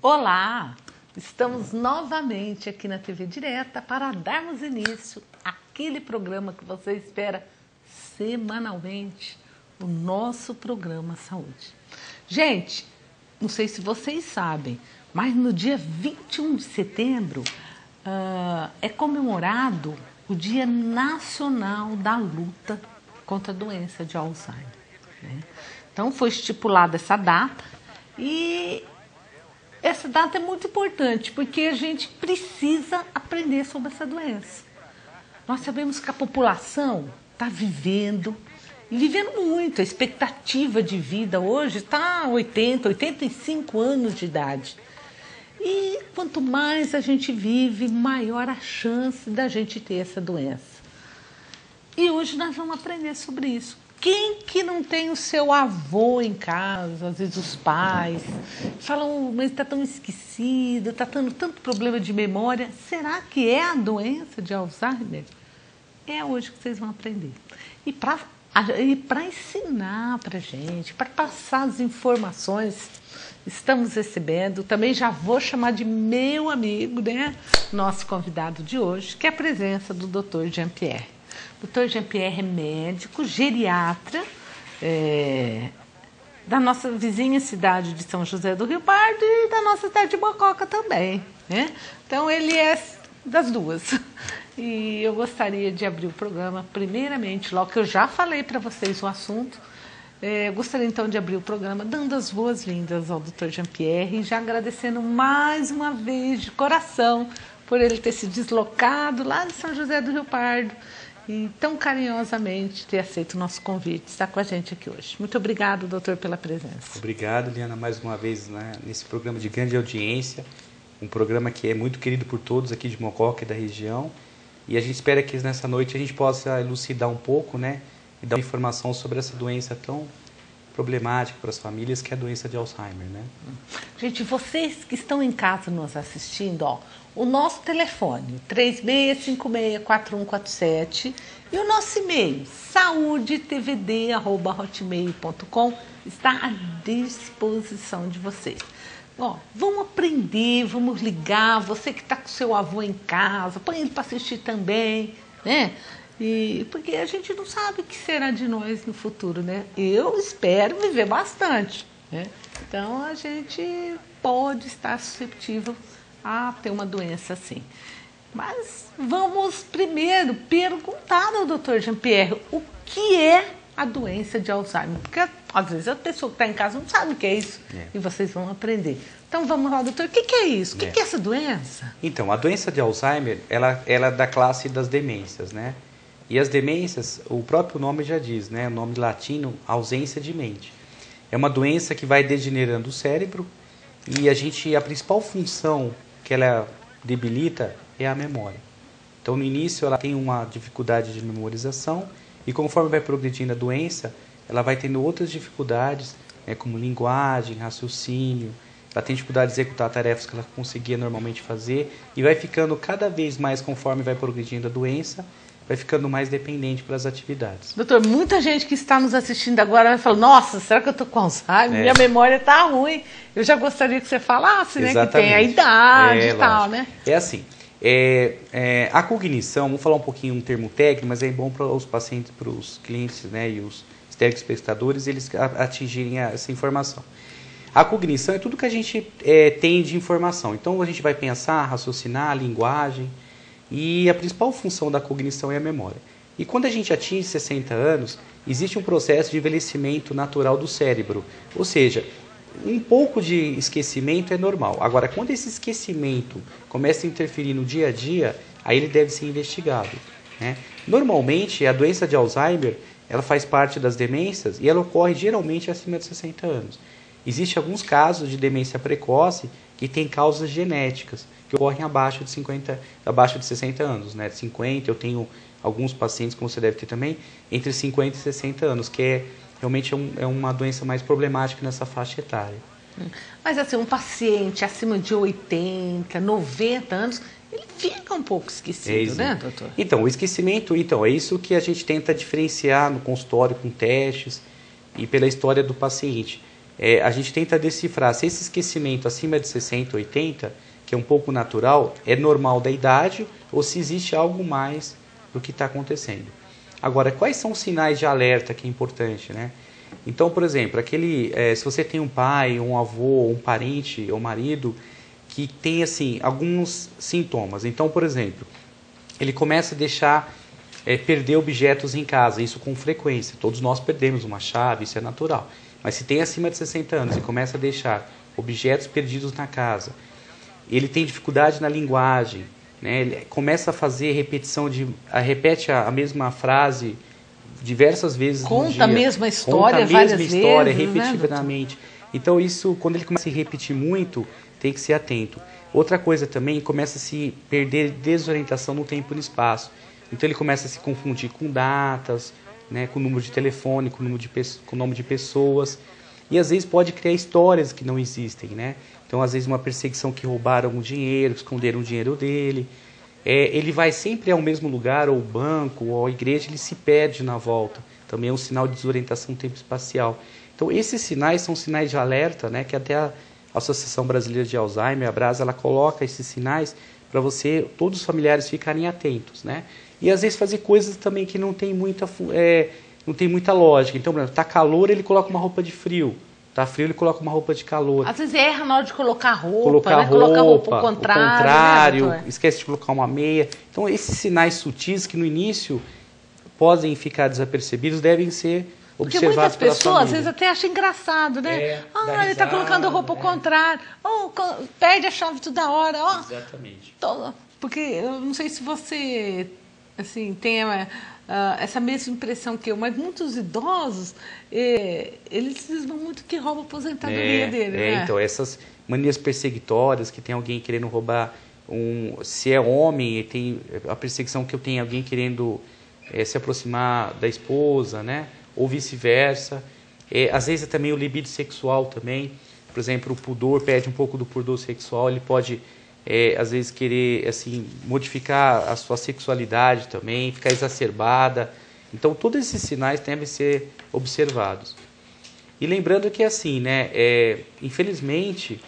Olá! Estamos novamente aqui na TV Direta para darmos início àquele programa que você espera semanalmente, o nosso programa Saúde. Gente, não sei se vocês sabem, mas no dia 21 de setembro é comemorado o Dia Nacional da Luta contra a Doença de Alzheimer, né? Então foi estipulada essa data e essa data é muito importante porque a gente precisa aprender sobre essa doença. Nós sabemos que a população está vivendo muito. A expectativa de vida hoje está 80, 85 anos de idade. E quanto mais a gente vive, maior a chance da gente ter essa doença. E hoje nós vamos aprender sobre isso. Quem que não tem o seu avô em casa, às vezes os pais, falam, mas está tão esquecido, está tendo tanto problema de memória. Será que é a doença de Alzheimer? É hoje que vocês vão aprender. E para ensinar para a gente, para passar as informações, estamos recebendo, também já vou chamar de meu amigo, né? Nosso convidado de hoje, que é a presença do Dr. Jean-Pierre. Dr. Jean-Pierre é médico, geriatra, da nossa vizinha cidade de São José do Rio Pardo e da nossa cidade de Mococa também, né? Então ele é das duas. E eu gostaria de abrir o programa, primeiramente, logo que eu já falei para vocês o assunto, gostaria então de abrir o programa dando as boas-vindas ao Dr. Jean-Pierre e já agradecendo mais uma vez de coração por ele ter se deslocado lá de São José do Rio Pardo e tão carinhosamente ter aceito o nosso convite, estar com a gente aqui hoje. Muito obrigado, doutor, pela presença. Obrigado, Liana, mais uma vez, né, nesse programa de grande audiência, um programa que é muito querido por todos aqui de Mococa e da região, e a gente espera que nessa noite a gente possa elucidar um pouco, né, e dar informação sobre essa doença tão problemática para as famílias, que é a doença de Alzheimer, né? Gente, vocês que estão em casa nos assistindo, ó, o nosso telefone 36564147 e o nosso e-mail saudetvd@hotmail.com está à disposição de vocês. Ó, vamos aprender, vamos ligar, você que está com seu avô em casa, põe ele para assistir também, né? Porque a gente não sabe o que será de nós no futuro, né? Eu espero viver bastante, né? Então a gente pode estar suscetível a ter uma doença assim. Mas vamos primeiro perguntar ao Dr. Jean-Pierre o que é a doença de Alzheimer. Porque às vezes a pessoa que está em casa não sabe o que é isso e vocês vão aprender. Então vamos lá, doutor, o que é isso? O que é essa doença? Então, a doença de Alzheimer, ela é da classe das demências, né? E as demências, o próprio nome já diz, né? O nome latino, ausência de mente. É uma doença que vai degenerando o cérebro e a principal função que ela debilita é a memória. Então, no início, ela tem uma dificuldade de memorização e conforme vai progredindo a doença, ela vai tendo outras dificuldades, né, como linguagem, raciocínio. Ela tem dificuldade de executar tarefas que ela conseguia normalmente fazer e vai ficando cada vez mais, conforme vai progredindo a doença, vai ficando mais dependente pelas atividades. Doutor, muita gente que está nos assistindo agora vai falar, nossa, será que eu estou com Alzheimer? Minha memória está ruim. Eu já gostaria que você falasse, né, que tem a idade e tal, né? É assim, a cognição, vamos falar um pouquinho um termo técnico, mas é bom para os pacientes, para os clientes, né, e os telespectadores, eles atingirem essa informação. A cognição é tudo que a gente tem de informação. Então a gente vai pensar, raciocinar, linguagem. E a principal função da cognição é a memória. E quando a gente atinge 60 anos, existe um processo de envelhecimento natural do cérebro. Ou seja, um pouco de esquecimento é normal. Agora, quando esse esquecimento começa a interferir no dia a dia, aí ele deve ser investigado, né? Normalmente, a doença de Alzheimer, ela faz parte das demências e ela ocorre geralmente acima de 60 anos. Existem alguns casos de demência precoce que têm causas genéticas, que ocorrem abaixo de 60 anos, né? 50, eu tenho alguns pacientes, como você deve ter também, entre 50 e 60 anos, que realmente é uma doença mais problemática nessa faixa etária. Mas assim, um paciente acima de 80, 90 anos, ele fica um pouco esquecido, né, doutor? Então, o esquecimento, é isso que a gente tenta diferenciar no consultório com testes e pela história do paciente. a gente tenta decifrar se esse esquecimento acima de 60, 80, que é um pouco natural, é normal da idade ou se existe algo mais do que está acontecendo. Agora, quais são os sinais de alerta que é importante, né? Então, por exemplo, se você tem um pai, um avô, um parente ou marido que tem assim alguns sintomas. Então, por exemplo, ele começa a deixar perder objetos em casa, isso com frequência. Todos nós perdemos uma chave, isso é natural. Mas se tem acima de 60 anos e começa a deixar objetos perdidos na casa, ele tem dificuldade na linguagem, né? Ele começa a fazer repete a mesma frase diversas vezes no dia. Conta a mesma história várias vezes, repetidamente. Né? Então isso, quando ele começa a se repetir muito, tem que ser atento. Outra coisa também, começa a se perder desorientação no tempo e no espaço. Então ele começa a se confundir com datas, né, com o número de telefone, com o nome de pessoas. E às vezes pode criar histórias que não existem, né? Então às vezes uma perseguição que roubaram o dinheiro, esconderam o dinheiro dele. Ele vai sempre ao mesmo lugar, ou banco, ou à igreja, ele se perde na volta. Também é um sinal de desorientação no tempo espacial. Então esses sinais são sinais de alerta, né, que até a Associação Brasileira de Alzheimer, a Brasa, ela coloca esses sinais para todos os familiares ficarem atentos, né? E às vezes fazer coisas também que não tem muita lógica. Então, por exemplo, tá calor, ele coloca uma roupa de frio. Tá frio, ele coloca uma roupa de calor. Às vezes erra na hora de colocar roupa, Colocar roupa ao contrário, né, esquece de colocar uma meia. Então, esses sinais sutis que no início podem ficar desapercebidos devem ser observados pela família. Porque muitas pessoas, às vezes, até acham engraçado, né? Ele está colocando a roupa ao contrário. Ou perde a chave toda hora. Exatamente. Porque eu não sei se você assim, tem essa mesma impressão que eu, mas muitos idosos, eles cismam muito que rouba a aposentadoria dele, né? Então, essas manias perseguitórias, que tem alguém querendo roubar, se é homem, tem a perseguição que eu tenho alguém querendo se aproximar da esposa, né? Ou vice-versa. Às vezes é também o libido sexual também. Por exemplo, o pudor, perde um pouco do pudor sexual, ele pode às vezes querer assim, modificar a sua sexualidade também, ficar exacerbada. Então, todos esses sinais devem ser observados. E lembrando que, assim, né, infelizmente,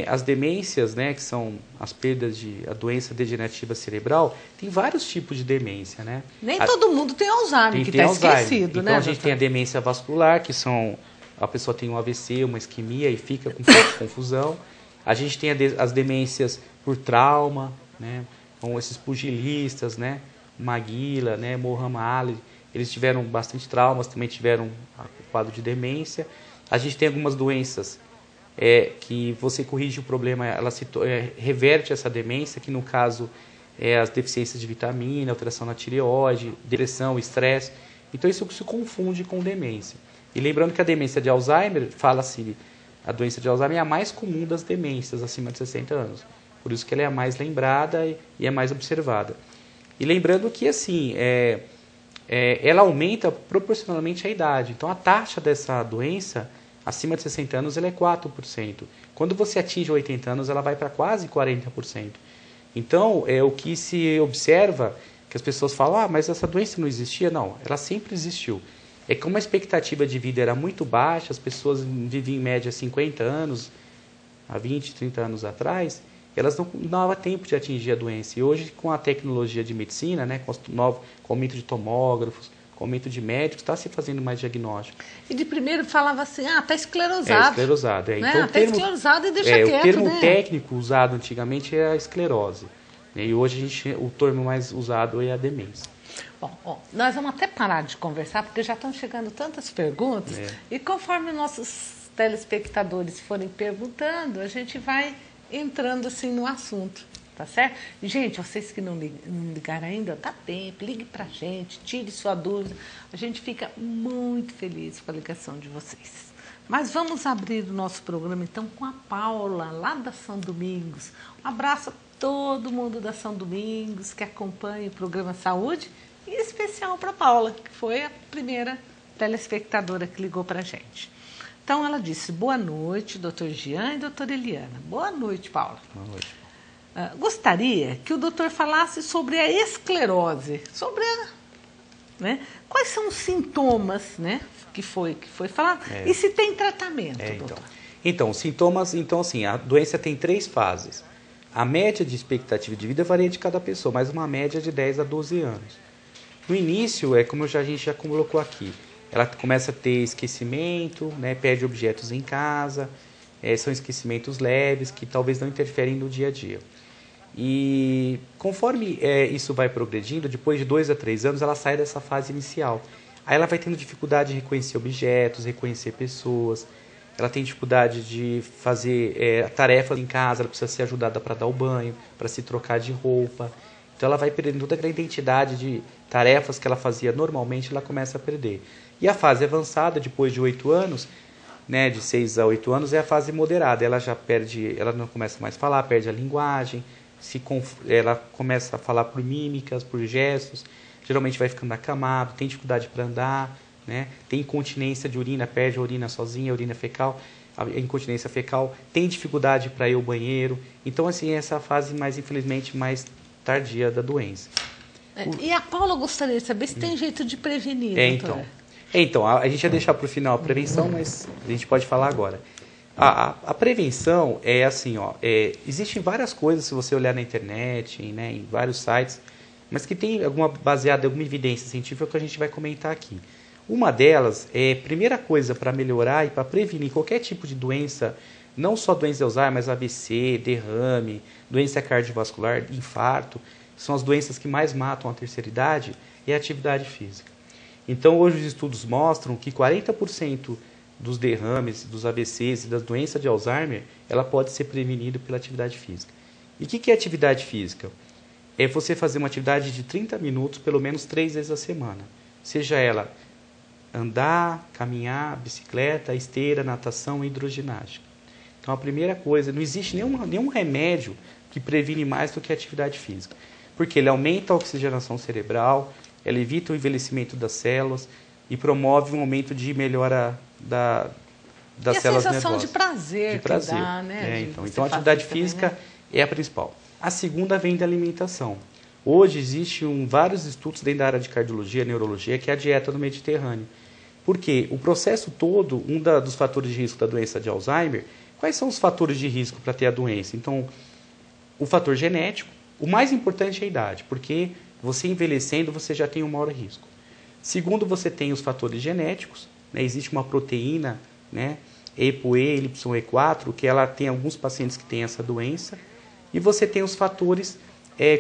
as demências, né, que são as perdas a doença degenerativa cerebral, tem vários tipos de demência, né? Nem todo mundo tem Alzheimer, que está esquecido, né? Então, a gente tem a demência vascular, que a pessoa tem um AVC, uma isquemia e fica com confusão. A gente tem as demências por trauma, né? Então, esses pugilistas, né? Maguila, né? Muhammad Ali, eles tiveram bastante traumas, também tiveram um quadro de demência. A gente tem algumas doenças que você corrige o problema, ela reverte essa demência, que no caso as deficiências de vitamina, alteração na tireoide, depressão, estresse. Então isso se confunde com demência. E lembrando que a demência de Alzheimer, fala-se, a doença de Alzheimer é a mais comum das demências acima de 60 anos. Por isso que ela é a mais lembrada e é mais observada. E lembrando que assim, ela aumenta proporcionalmente à idade. Então a taxa dessa doença acima de 60 anos ela é 4%. Quando você atinge 80 anos, ela vai para quase 40%. Então, o que se observa, que as pessoas falam, mas essa doença não existia? Não, ela sempre existiu. É que como a expectativa de vida era muito baixa, as pessoas viviam em média 50 anos, há 20, 30 anos atrás, elas não davam tempo de atingir a doença. E hoje, com a tecnologia de medicina, né, com o aumento de tomógrafos, com o aumento de médicos, está se fazendo mais diagnóstico. E de primeiro falava assim, está esclerosado. Esclerosado, né? Então, está esclerosado e deixa quieto, o termo né? técnico usado antigamente é a esclerose. E hoje o termo mais usado é a demência. Bom, nós vamos até parar de conversar, porque já estão chegando tantas perguntas. E conforme nossos telespectadores forem perguntando, a gente vai entrando assim no assunto. Tá certo? Gente, vocês que não ligaram ainda, dá tempo, ligue pra gente, tire sua dúvida. A gente fica muito feliz com a ligação de vocês. Mas vamos abrir o nosso programa então com a Paula, lá da São Domingos. Um abraço a todo mundo da São Domingos que acompanha o programa Saúde, e em especial para a Paula, que foi a primeira telespectadora que ligou pra gente. Então ela disse, boa noite, doutor Jean e doutora Eliana. Boa noite, Paula. Boa noite. Gostaria que o doutor falasse sobre a esclerose, sobre né? Quais são os sintomas, né, que foi falado? E se tem tratamento, doutor? Então, sintomas, assim, a doença tem 3 fases. A média de expectativa de vida varia de cada pessoa, mas uma média de 10 a 12 anos. No início, como a gente já colocou aqui, ela começa a ter esquecimento, né, perde objetos em casa, são esquecimentos leves que talvez não interferem no dia a dia. E conforme isso vai progredindo, depois de 2 a 3 anos, ela sai dessa fase inicial. Aí ela vai tendo dificuldade de reconhecer objetos, reconhecer pessoas, ela tem dificuldade de fazer tarefas em casa, ela precisa ser ajudada para dar o banho, para se trocar de roupa. Então ela vai perdendo toda aquela identidade de tarefas que ela fazia normalmente, ela começa a perder. E a fase avançada, depois de 8 anos, né, de 6 a 8 anos, é a fase moderada. Ela já perde, ela não começa mais a falar, perde a linguagem, ela começa a falar por mímicas, por gestos, geralmente vai ficando acamado, tem dificuldade para andar, né, tem incontinência de urina, perde a urina sozinha, a urina fecal, a incontinência fecal, tem dificuldade para ir ao banheiro. Então, assim, essa é a fase, mais infelizmente, mais tardia da doença. E a Paula gostaria de saber se tem jeito de prevenir, doutora. Então, a gente ia deixar para o final a prevenção, mas a gente pode falar agora. A prevenção é assim, existem várias coisas, se você olhar na internet, né, em vários sites, mas que tem baseada em alguma evidência científica que a gente vai comentar aqui. Uma delas primeira coisa para melhorar e para prevenir qualquer tipo de doença, não só doença de Alzheimer, mas AVC, derrame, doença cardiovascular, infarto, são as doenças que mais matam a terceira idade, é a atividade física. Então, hoje os estudos mostram que 40% dos derrames, dos AVCs e das doenças de Alzheimer, ela pode ser prevenida pela atividade física. E o que é atividade física? É você fazer uma atividade de 30 minutos, pelo menos 3 vezes a semana. Seja ela andar, caminhar, bicicleta, esteira, natação e hidroginástica. Então, a primeira coisa, não existe nenhum remédio que previne mais do que a atividade física. Porque ele aumenta a oxigenação cerebral, ela evita o envelhecimento das células e promove um aumento de melhora das células nervosas. E a sensação de prazer que dá, né? Então, a atividade física é a principal. A segunda vem da alimentação. Hoje existem vários estudos dentro da área de cardiologia, neurologia, que é a dieta do Mediterrâneo. Porque o processo todo, dos fatores de risco da doença de Alzheimer, quais são os fatores de risco para ter a doença? Então, o fator genético, o mais importante é a idade, porque você envelhecendo, você já tem um maior risco. Segundo, você tem os fatores genéticos, né? Existe uma proteína, né, EPOE, YE4, que ela tem alguns pacientes que têm essa doença. E você tem os fatores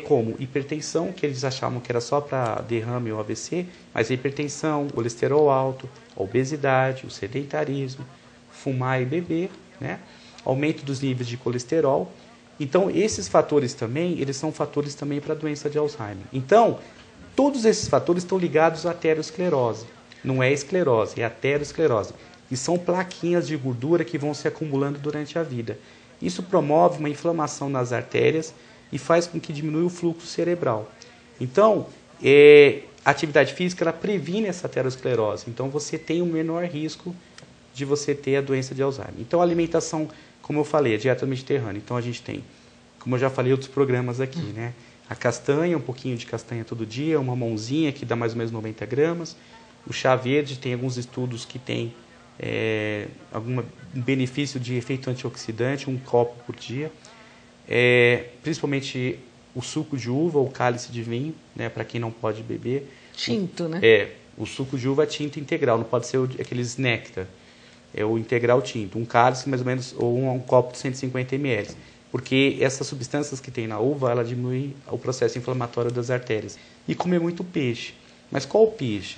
como hipertensão, que eles achavam que era só para derrame ou AVC, mas a hipertensão, colesterol alto, a obesidade, o sedentarismo, fumar e beber, né? Aumento dos níveis de colesterol. Então, esses fatores também, eles são fatores também para a doença de Alzheimer. Então, todos esses fatores estão ligados à aterosclerose. Não é esclerose, é aterosclerose. E são plaquinhas de gordura que vão se acumulando durante a vida. Isso promove uma inflamação nas artérias e faz com que diminua o fluxo cerebral. Então, a atividade física ela previne essa aterosclerose. Então, você tem um menor risco de você ter a doença de Alzheimer. Então, a alimentação, como eu falei, a dieta mediterrânea. Então, a gente tem, como eu já falei em outros programas aqui, né? A castanha, um pouquinho de castanha todo dia, uma mãozinha que dá mais ou menos 90 gramas. O chá verde, tem alguns estudos que tem algum benefício de efeito antioxidante, 1 copo por dia. Principalmente o suco de uva ou cálice de vinho, né, para quem não pode beber. Tinto, né? O suco de uva é tinto integral, não pode ser aqueles néctar. É o integral tinto, um cálice mais ou menos, ou um copo de 150 ml. Porque essas substâncias que tem na uva, ela diminui o processo inflamatório das artérias. E comer muito peixe. Mas qual o peixe?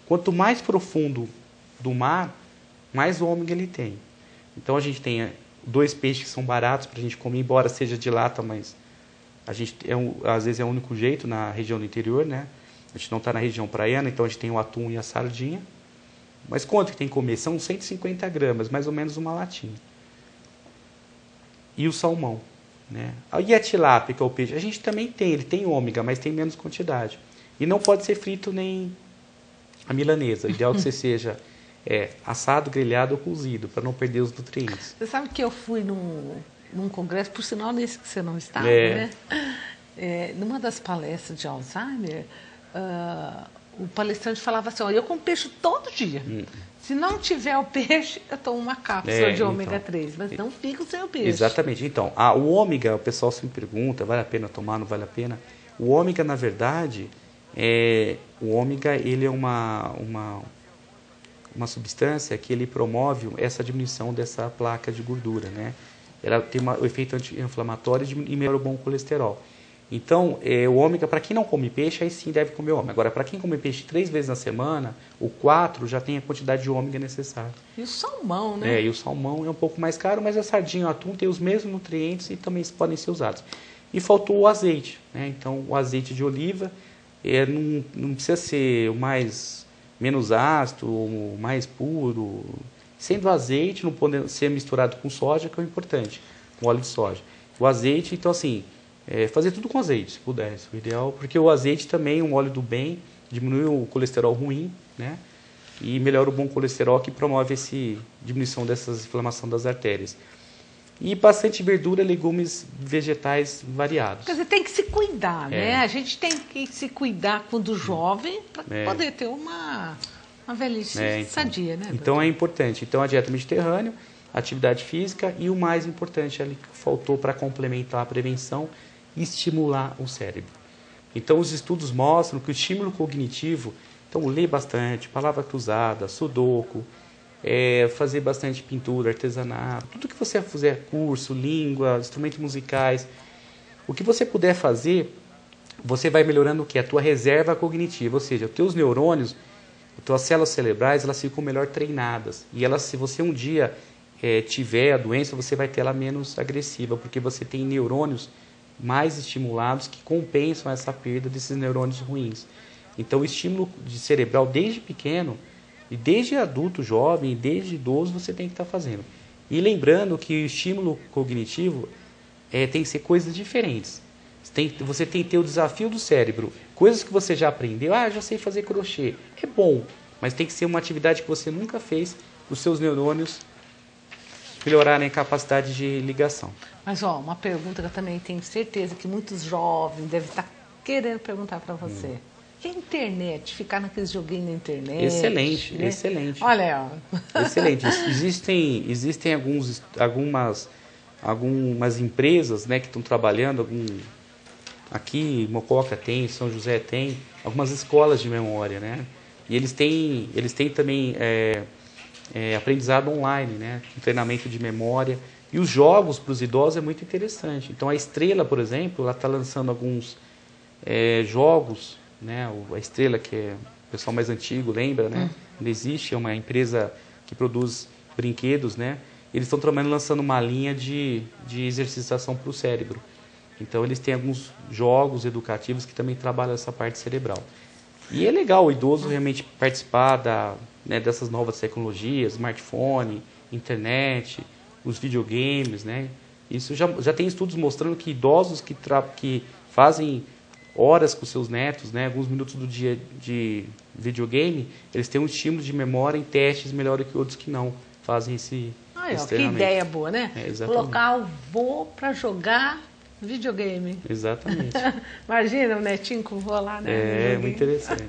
Quanto mais profundo do mar, mais ômega ele tem. Então a gente tem 2 peixes que são baratos para a gente comer, embora seja de lata, mas a gente às vezes é o único jeito na região do interior, né? A gente não está na região praiana, então a gente tem o atum e a sardinha. Mas quanto que tem que comer? São 150 gramas, mais ou menos uma latinha. E o salmão, né? E a tilápia, que é o peixe, a gente também tem, ele tem ômega, mas tem menos quantidade. E não pode ser frito nem a milanesa. O ideal é que você seja assado, grelhado ou cozido, para não perder os nutrientes. Você sabe que eu fui num congresso, por sinal nesse que você não estava, né? Numa das palestras de Alzheimer, o palestrante falava assim, olha, eu como peixe todo dia. Se não tiver o peixe, eu tomo uma cápsula de ômega 3, mas não fico sem o peixe. Exatamente. Então, o ômega, o pessoal sempre pergunta, vale a pena tomar, não vale a pena? O ômega, na verdade, o ômega, ele é uma substância que ele promove essa diminuição dessa placa de gordura, né? Ela tem o efeito anti-inflamatório e melhora o bom colesterol. Então, o ômega, para quem não come peixe, aí sim deve comer ômega. Agora, para quem come peixe 3 vezes na semana, o 4 já tem a quantidade de ômega necessária. E o salmão, né? E o salmão é um pouco mais caro, mas a sardinha e o atum tem os mesmos nutrientes e também podem ser usados. E faltou o azeite, né? Então, o azeite de oliva não precisa ser menos ácido, o mais puro. Sendo azeite, não pode ser misturado com soja, que é o importante, com óleo de soja. O azeite, então assim, fazer tudo com azeite, se pudesse, o ideal, porque o azeite também é um óleo do bem, diminui o colesterol ruim, né? E melhora o bom colesterol, que promove essa diminuição dessas inflamação das artérias. E bastante verdura, legumes, vegetais variados. Quer dizer, tem que se cuidar, né? A gente tem que se cuidar quando jovem para poder ter uma velhice sadia, né? Então é importante. Então a dieta mediterrânea, atividade física e o mais importante ali que faltou para complementar a prevenção, estimular o cérebro. Então os estudos mostram que o estímulo cognitivo, então ler bastante, palavra cruzada, sudoku, fazer bastante pintura, artesanato, tudo que você fizer, curso, língua, instrumentos musicais, o que você puder fazer, você vai melhorando o que? A tua reserva cognitiva, ou seja, os teus neurônios, as tuas células cerebrais, elas ficam melhor treinadas. E elas, se você um dia tiver a doença, você vai ter ela menos agressiva, porque você tem neurônios mais estimulados que compensam essa perda desses neurônios ruins. Então o estímulo cerebral desde pequeno, e desde adulto, jovem, e desde idoso, você tem que estar fazendo. E lembrando que o estímulo cognitivo tem que ser coisas diferentes. Você tem que ter o desafio do cérebro. Coisas que você já aprendeu, já sei fazer crochê. É bom, mas tem que ser uma atividade que você nunca fez, os seus neurônios melhorarem a capacidade de ligação. Mas, uma pergunta que eu também tenho certeza que muitos jovens devem estar querendo perguntar para você. E a internet? Ficar naqueles joguinhos na internet? Excelente, né? Excelente. Olha, Excelente. Existem algumas empresas, né, que estão trabalhando, aqui Mococa tem, São José tem, algumas escolas de memória, né? E eles têm também aprendizado online, né? Um treinamento de memória. E os jogos para os idosos é muito interessante. Então a Estrela, por exemplo, ela está lançando alguns jogos, né? A Estrela, que é o pessoal mais antigo, lembra, né? Ainda existe, é uma empresa que produz brinquedos, né? Eles estão trabalhando, lançando uma linha de exercitação para o cérebro. Então eles têm alguns jogos educativos que também trabalham essa parte cerebral. E é legal o idoso realmente participar dessas novas tecnologias, smartphone, internet, os videogames, né? Isso já tem estudos mostrando que idosos que fazem horas com seus netos, né, alguns minutos do dia de videogame, eles têm um estímulo de memória em testes melhor que outros que não fazem esse que ideia boa, né? Colocar o vô para jogar videogame. Exatamente. Imagina o netinho com o vô lá, né? Muito interessante.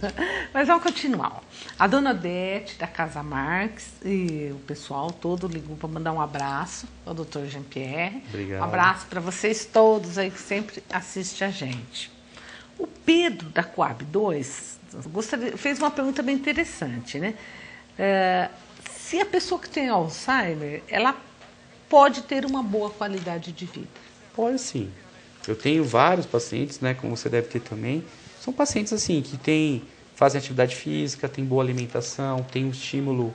Mas vamos continuar. A dona Odete, da Casa Marques, e o pessoal todo ligou para mandar um abraço ao Dr. Jean-Pierre. Obrigado. Um abraço para vocês todos aí que sempre assistem a gente. O Pedro, da Coab 2, fez uma pergunta bem interessante, né? Se a pessoa que tem Alzheimer, ela pode ter uma boa qualidade de vida? Pode sim. Eu tenho vários pacientes, né, como você deve ter também. São pacientes assim que fazem atividade física, têm boa alimentação, têm um estímulo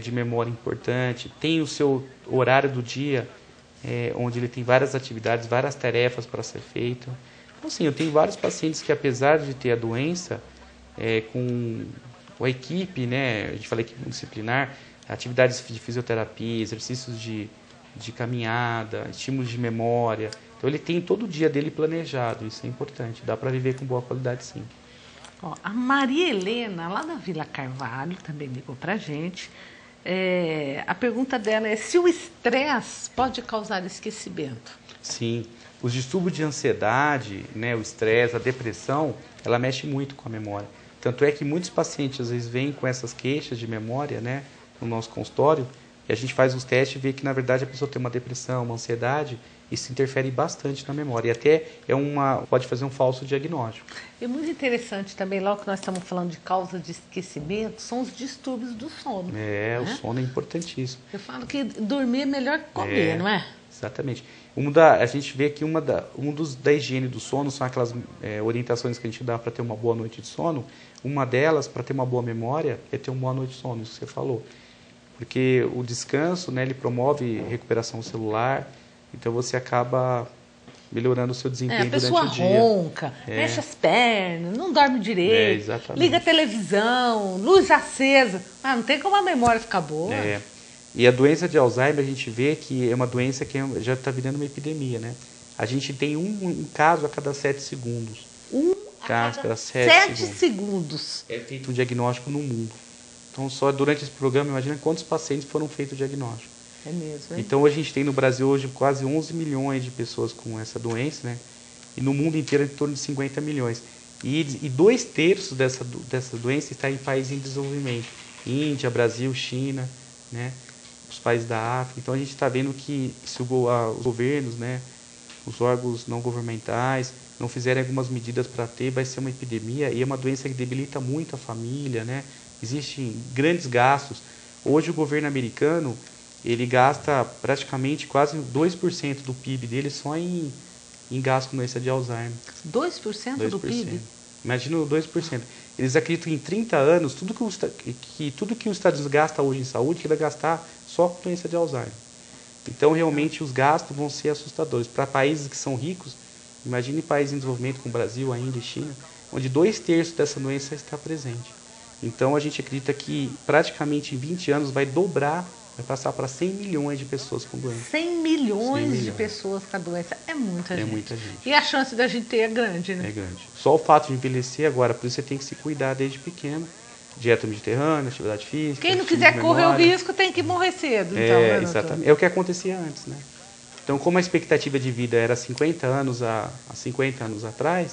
de memória importante, tem o seu horário do dia, onde ele tem várias atividades, várias tarefas para ser feito. Então, assim, eu tenho vários pacientes que, apesar de ter a doença, com a equipe, né, a gente fala equipe disciplinar, atividades de fisioterapia, exercícios de caminhada, estímulos de memória. Então, ele tem todo o dia dele planejado, isso é importante. Dá para viver com boa qualidade, sim. A Maria Helena, lá da Vila Carvalho, também ligou para a gente. A pergunta dela é se o estresse pode causar esquecimento. Sim. Os distúrbios de ansiedade, né, o estresse, a depressão, ela mexe muito com a memória. Tanto é que muitos pacientes às vezes vêm com essas queixas de memória, né, no nosso consultório, e a gente faz os testes e vê que na verdade a pessoa tem uma depressão, uma ansiedade, isso interfere bastante na memória. E até pode fazer um falso diagnóstico. É muito interessante também, logo que nós estamos falando de causa de esquecimento, são os distúrbios do sono. Né? O sono é importantíssimo. Eu falo que dormir é melhor que comer, não é? Exatamente. A gente vê que da higiene do sono são aquelas orientações que a gente dá para ter uma boa noite de sono. Uma delas, para ter uma boa memória, é ter uma boa noite de sono, isso que você falou. Porque o descanso, né, ele promove recuperação celular, então você acaba melhorando o seu desempenho durante o dia. A pessoa ronca, mexe as pernas, não dorme direito, liga a televisão, luz acesa. Não tem como a memória ficar boa. E a doença de Alzheimer, a gente vê que é uma doença que já está virando uma epidemia, né? A gente tem um caso a cada 7 segundos. A cada 7 segundos. É feito um diagnóstico no mundo. Então, só durante esse programa, imagina quantos pacientes foram feitos o diagnóstico. É mesmo, hein? Então, a gente tem no Brasil hoje quase 11 milhões de pessoas com essa doença, né? E no mundo inteiro em torno de 50 milhões. E 2/3 dessa doença está em países em desenvolvimento. Índia, Brasil, China, né? Os países da África. Então, a gente está vendo que se os governos, né? Os órgãos não governamentais não fizerem algumas medidas para vai ser uma epidemia. E é uma doença que debilita muito a família, né? Existem grandes gastos. Hoje o governo americano, ele gasta praticamente quase 2% do PIB dele só em gasto com doença de Alzheimer. 2% do PIB? Imagina 2%. Eles acreditam que em 30 anos, tudo que os Estados Unidos gasta hoje em saúde, ele vai gastar só com doença de Alzheimer. Então, realmente, os gastos vão ser assustadores. Para países que são ricos, imagine países em desenvolvimento como o Brasil, a Índia e China, onde 2/3 dessa doença está presente. Então, a gente acredita que praticamente em 20 anos vai dobrar, vai passar para 100 milhões de pessoas com doença. 100 milhões de pessoas com a doença. É muita gente. É muita gente. E a chance da gente ter é grande, né? É grande. Só o fato de envelhecer agora, por isso você tem que se cuidar desde pequeno. Dieta mediterrânea, atividade física. Quem não quiser correr o risco tem que morrer cedo. Então, né, exatamente. É o que acontecia antes, né? Então, como a expectativa de vida era 50 anos há 50 anos atrás,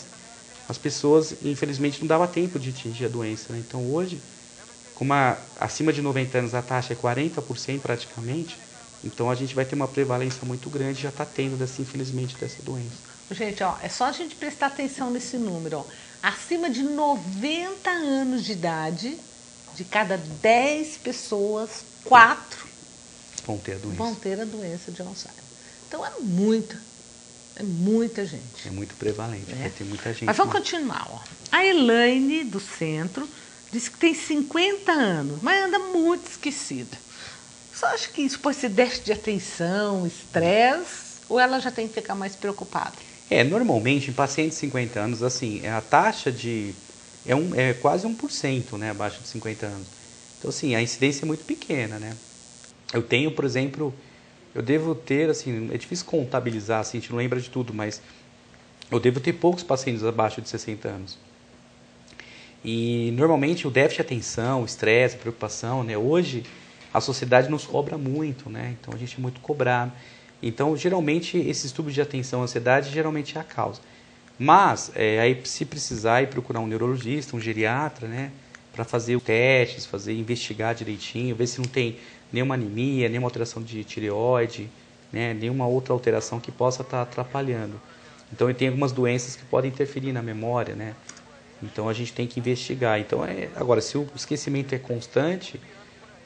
as pessoas, infelizmente, não dava tempo de atingir a doença, né? Então, hoje, como acima de 90 anos a taxa é 40% praticamente, então a gente vai ter uma prevalência muito grande, já está tendo, infelizmente, dessa doença. Gente, é só a gente prestar atenção nesse número. Acima de 90 anos de idade, de cada 10 pessoas, 4 vão ter a doença de Alzheimer. Então, é muita gente. É muito prevalente, vai ter muita gente. Mas vamos continuar. A Elaine, do centro, disse que tem 50 anos, mas anda muito esquecida. Você acha que isso pode ser déficit de atenção, estresse, ou ela já tem que ficar mais preocupada? Normalmente, em pacientes de 50 anos, assim, a taxa é quase 1%, né, abaixo de 50 anos. Então, assim, a incidência é muito pequena, né? Eu tenho, por exemplo, eu devo ter, assim, é difícil contabilizar, assim, a gente não lembra de tudo, mas eu devo ter poucos pacientes abaixo de 60 anos. E, normalmente, o déficit de atenção, o estresse, a preocupação, né, hoje, a sociedade nos cobra muito, né? Então, a gente é muito cobrado. Então, geralmente, esses distúrbios de atenção, ansiedade, geralmente é a causa. Mas, aí, se precisar, ir procurar um neurologista, um geriatra, né? Para fazer os testes, investigar direitinho, ver se não tem nenhuma anemia, nenhuma alteração de tireoide, né? Nenhuma outra alteração que possa estar atrapalhando. Então, tem algumas doenças que podem interferir na memória, né? Então, a gente tem que investigar. Então, agora, se o esquecimento é constante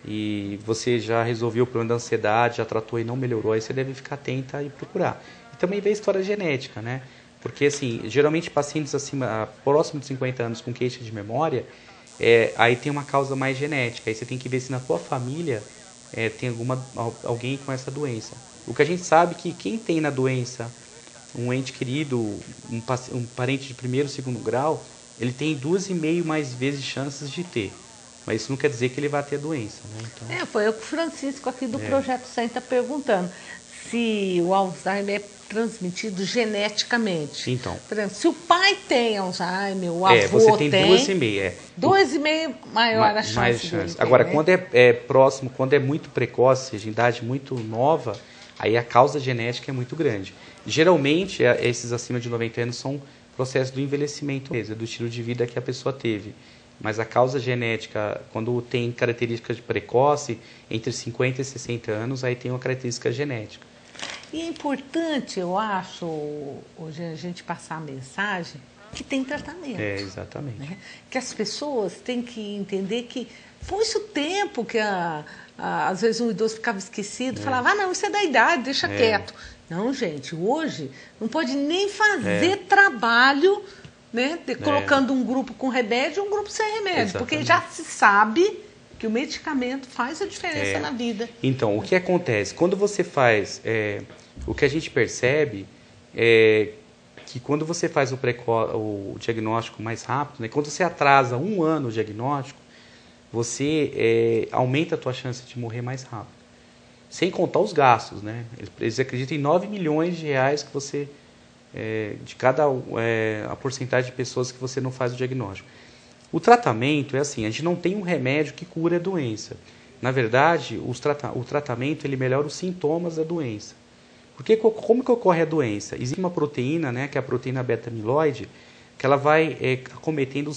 e você já resolveu o problema da ansiedade, já tratou e não melhorou, aí você deve ficar atenta e procurar. E também ver a história genética, né? Porque, assim, geralmente pacientes próximo de 50 anos com queixa de memória, aí tem uma causa mais genética. Aí você tem que ver se na tua família tem alguém com essa doença. O que a gente sabe é que quem tem na doença um ente querido, um parente de primeiro, segundo grau, ele tem 2,5 mais vezes chances de ter. Mas isso não quer dizer que ele vai ter a doença, né? Então... foi o que o Francisco aqui do Projeto 100 está perguntando. Se o Alzheimer é transmitido geneticamente. Então. Por exemplo, se o pai tem Alzheimer, o avô você tem 2,5. 2,5 maior a chance. Mais chance. Agora, né? Quando é próximo, quando é muito precoce, seja, em idade muito nova, aí a causa genética é muito grande. Geralmente, esses acima de 90 anos são processos do envelhecimento mesmo, do estilo de vida que a pessoa teve. Mas a causa genética, quando tem características de precoce, entre 50 e 60 anos, aí tem uma característica genética. E é importante, eu acho, hoje a gente passar a mensagem que tem tratamento. É, exatamente. Né? Que as pessoas têm que entender que foi-se o tempo que às vezes um idoso ficava esquecido, falava, não, isso é da idade, deixa quieto. Não, gente, hoje não pode nem fazer trabalho, né, colocando um grupo com remédio e um grupo sem remédio, Exatamente. porque já se sabe que o medicamento faz a diferença na vida. Então, o que acontece? Quando você faz, o que a gente percebe é que quando você faz o diagnóstico mais rápido, né, quando você atrasa 1 ano o diagnóstico, você aumenta a tua chance de morrer mais rápido. Sem contar os gastos, né? Eles acreditam em 9 milhões de reais que você, de cada a porcentagem de pessoas que você não faz o diagnóstico. O tratamento é assim, a gente não tem um remédio que cura a doença. Na verdade, o tratamento ele melhora os sintomas da doença. Porque como que ocorre a doença? Existe uma proteína, né, que é a proteína beta-amiloide, que ela vai acometendo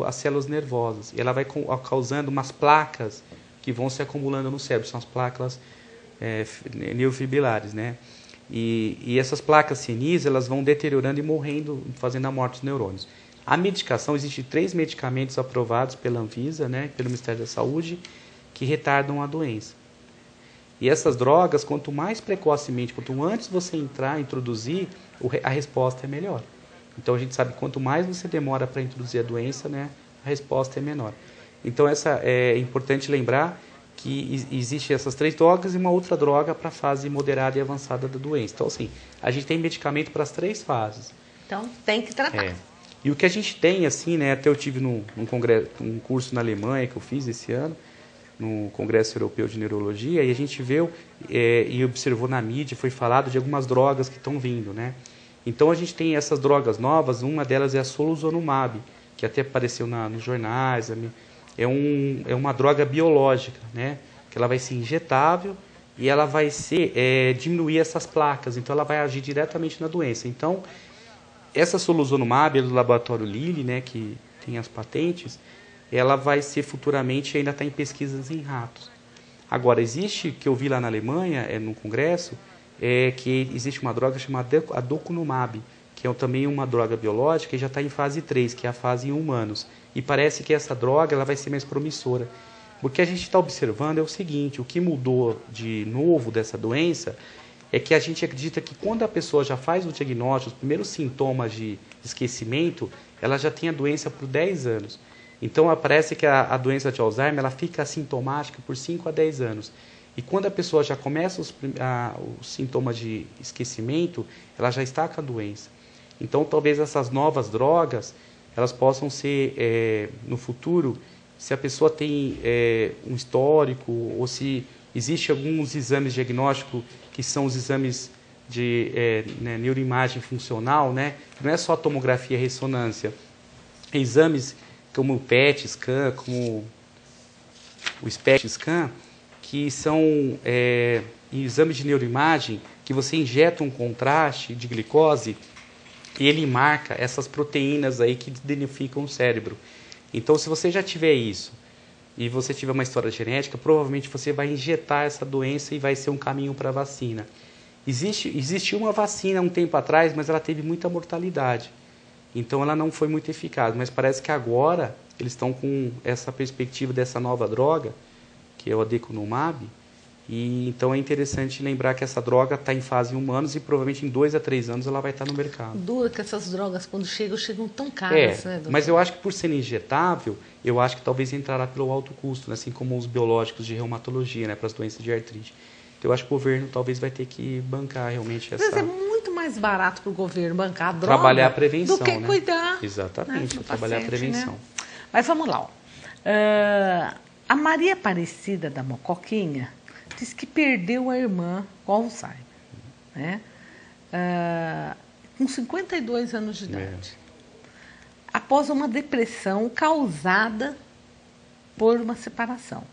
as células nervosas. E ela vai causando umas placas que vão se acumulando no cérebro. São as placas neurofibrilares, né? E essas placas senis, elas vão deteriorando e morrendo, fazendo a morte dos neurônios. A medicação, existem 3 medicamentos aprovados pela Anvisa, né, pelo Ministério da Saúde, que retardam a doença. E essas drogas, quanto mais precocemente, quanto antes você introduzir, a resposta é melhor. Então a gente sabe que quanto mais você demora para introduzir a doença, né, a resposta é menor. Então é importante lembrar que existem essas 3 drogas e uma outra droga para a fase moderada e avançada da doença. Então, assim, a gente tem medicamento para as 3 fases. Então, tem que tratar. E o que a gente tem, assim, né, até eu tive num curso na Alemanha que eu fiz esse ano, no Congresso Europeu de Neurologia, e a gente viu e observou na mídia, foi falado de algumas drogas que estão vindo, né? Então, a gente tem essas drogas novas, uma delas é a soluzonumab, que até apareceu nos jornais, é uma droga biológica, né? Que ela vai ser injetável e ela vai diminuir essas placas, então ela vai agir diretamente na doença. Então, essa soluzonumab é do laboratório Lilly, né, que tem as patentes, ela vai ser futuramente, ainda está em pesquisas em ratos. Agora, que eu vi lá na Alemanha, no congresso, que existe uma droga chamada aducanumab, que é também uma droga biológica e já está em fase 3, que é a fase em humanos. E parece que essa droga ela vai ser mais promissora. O que a gente está observando é o seguinte, o que mudou de novo dessa doença é que a gente acredita que quando a pessoa já faz o diagnóstico, os primeiros sintomas de esquecimento, ela já tem a doença por 10 anos. Então, parece que a doença de Alzheimer ela fica assintomática por 5 a 10 anos. E quando a pessoa já começa os sintomas de esquecimento, ela já está com a doença. Então, talvez essas novas drogas, elas possam ser, no futuro, se a pessoa tem um histórico, ou se existe alguns exames diagnósticos, que são os exames de neuroimagem funcional, né? Não é só tomografia e ressonância. Exames como o PET scan, como o SPECT scan, que são exames de neuroimagem que você injeta um contraste de glicose e ele marca essas proteínas aí que identificam o cérebro. Então, se você já tiver isso e você tiver uma história genética, provavelmente você vai injetar essa doença e vai ser um caminho para a vacina. Existiu uma vacina um tempo atrás, mas ela teve muita mortalidade. Então, ela não foi muito eficaz. Mas parece que agora eles estão com essa perspectiva dessa nova droga, que é o aducanumab. E então é interessante lembrar que essa droga está em fase em humanos e provavelmente em 2 a 3 anos ela vai estar no mercado. Dura que essas drogas, quando chegam tão caras, né, doutor? Mas eu acho que por ser injetável, eu acho que talvez entrará pelo alto custo, né, assim como os biológicos de reumatologia, né, para as doenças de artrite. Então eu acho que o governo talvez vai ter que bancar realmente essa... Mas é muito mais barato para o governo bancar a droga trabalhar a prevenção, do que né? cuidar. Exatamente, né, trabalhar paciente, a prevenção. Né? Mas vamos lá. A Maria Aparecida da Mocoquinha diz que perdeu a irmã com Alzheimer, né? Com 52 anos de idade, após uma depressão causada por uma separação.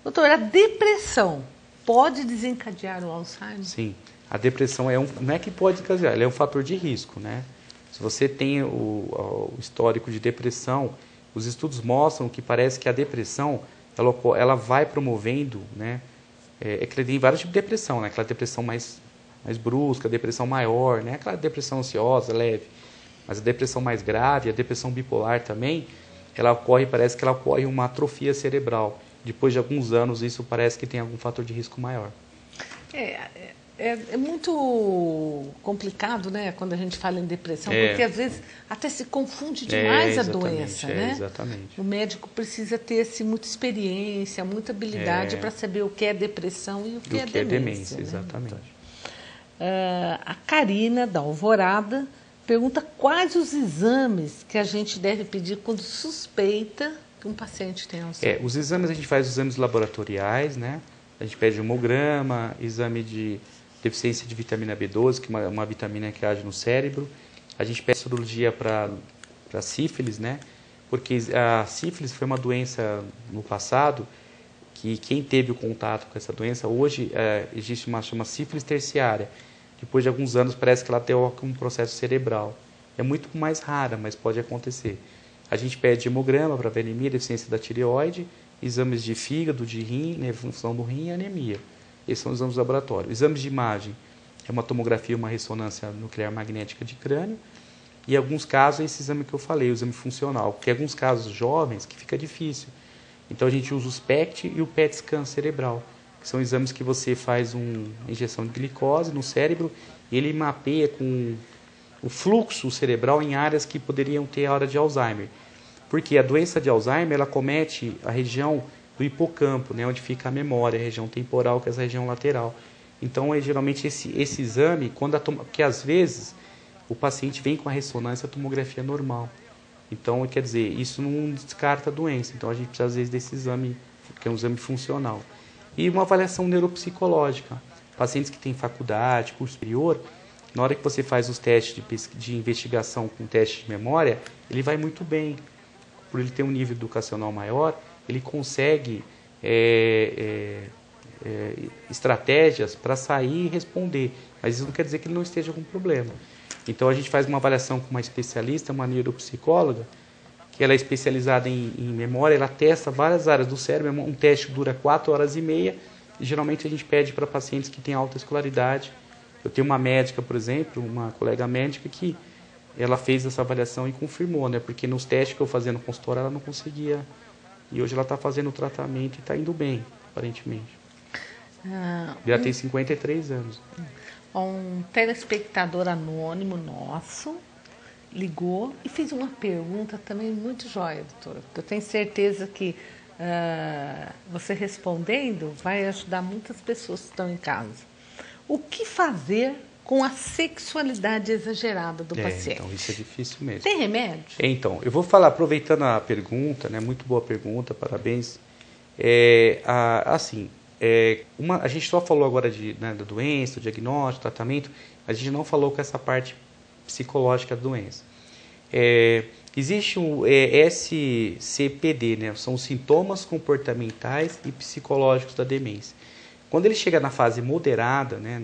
Doutora, a depressão pode desencadear o Alzheimer? Sim, a depressão não é que pode desencadear, ela é um fator de risco, né? Se você tem o histórico de depressão Os estudos mostram que parece que a depressão, ela vai promovendo, né? Que tem vários tipos de depressão, né? Aquela depressão mais brusca, depressão maior, né? Aquela depressão ansiosa, leve. Mas a depressão mais grave, a depressão bipolar também, parece que ela ocorre uma atrofia cerebral. Depois de alguns anos, isso parece que tem algum fator de risco maior. É muito complicado, né, quando a gente fala em depressão, porque às vezes até se confunde demais a doença, né? Exatamente. O médico precisa ter muita experiência, muita habilidade para saber o que é depressão e o que é demência. Né? Exatamente. A Karina, da Alvorada, pergunta quais os exames que a gente deve pedir quando suspeita que um paciente tem Alzheimer. Os exames, a gente faz os exames laboratoriais, né? A gente pede hemograma, exame de deficiência de vitamina B12, que é uma vitamina que age no cérebro. A gente pede sorologia para sífilis, né? Porque a sífilis foi uma doença no passado que quem teve o contato com essa doença, hoje existe chama sífilis terciária. Depois de alguns anos parece que ela tem um processo cerebral. É muito mais rara, mas pode acontecer. A gente pede hemograma para ver anemia, deficiência da tireoide, exames de fígado, de rim, né, função do rim e anemia. Esses são os exames laboratórios. Exames de imagem é uma tomografia, uma ressonância nuclear magnética de crânio. E em alguns casos, esse exame que eu falei, o exame funcional. Porque em alguns casos jovens que fica difícil. Então a gente usa o SPECT e o PET scan cerebral, que são exames que você faz uma injeção de glicose no cérebro e ele mapeia com o fluxo cerebral em áreas que poderiam ter a hora de Alzheimer. Porque a doença de Alzheimer, ela comete a região do hipocampo, né, onde fica a memória, a região temporal, que é essa região lateral. Então, geralmente, esse exame, porque às vezes o paciente vem com a ressonância e a tomografia normal. Então, quer dizer, isso não descarta a doença. Então, a gente precisa, às vezes, desse exame, que é um exame funcional. E uma avaliação neuropsicológica. Pacientes que têm faculdade, curso superior, na hora que você faz os testes de investigação com teste de memória, ele vai muito bem. Por ele ter um nível educacional maior, ele consegue estratégias para sair e responder. Mas isso não quer dizer que ele não esteja com problema. Então, a gente faz uma avaliação com uma especialista, uma neuropsicóloga, que ela é especializada em memória, ela testa várias áreas do cérebro, um teste que dura 4 horas e meia, e geralmente a gente pede para pacientes que têm alta escolaridade. Eu tenho uma médica, por exemplo, uma colega médica, que ela fez essa avaliação e confirmou, né? Porque nos testes que eu fazia no consultório, ela não conseguia. E hoje ela está fazendo o tratamento e está indo bem, aparentemente. Já tem 53 anos. Um telespectador anônimo nosso ligou e fez uma pergunta também muito jóia, doutora. Eu tenho certeza que você respondendo vai ajudar muitas pessoas que estão em casa. O que fazer com a sexualidade exagerada do paciente? Então, isso é difícil mesmo. Tem remédio? Então, eu vou falar, aproveitando a pergunta, né, muito boa pergunta, parabéns. A gente só falou agora da doença, do diagnóstico, tratamento, a gente não falou com essa parte psicológica da doença. Existe o SCPD, né, são os sintomas comportamentais e psicológicos da demência. Quando ele chega na fase moderada, né,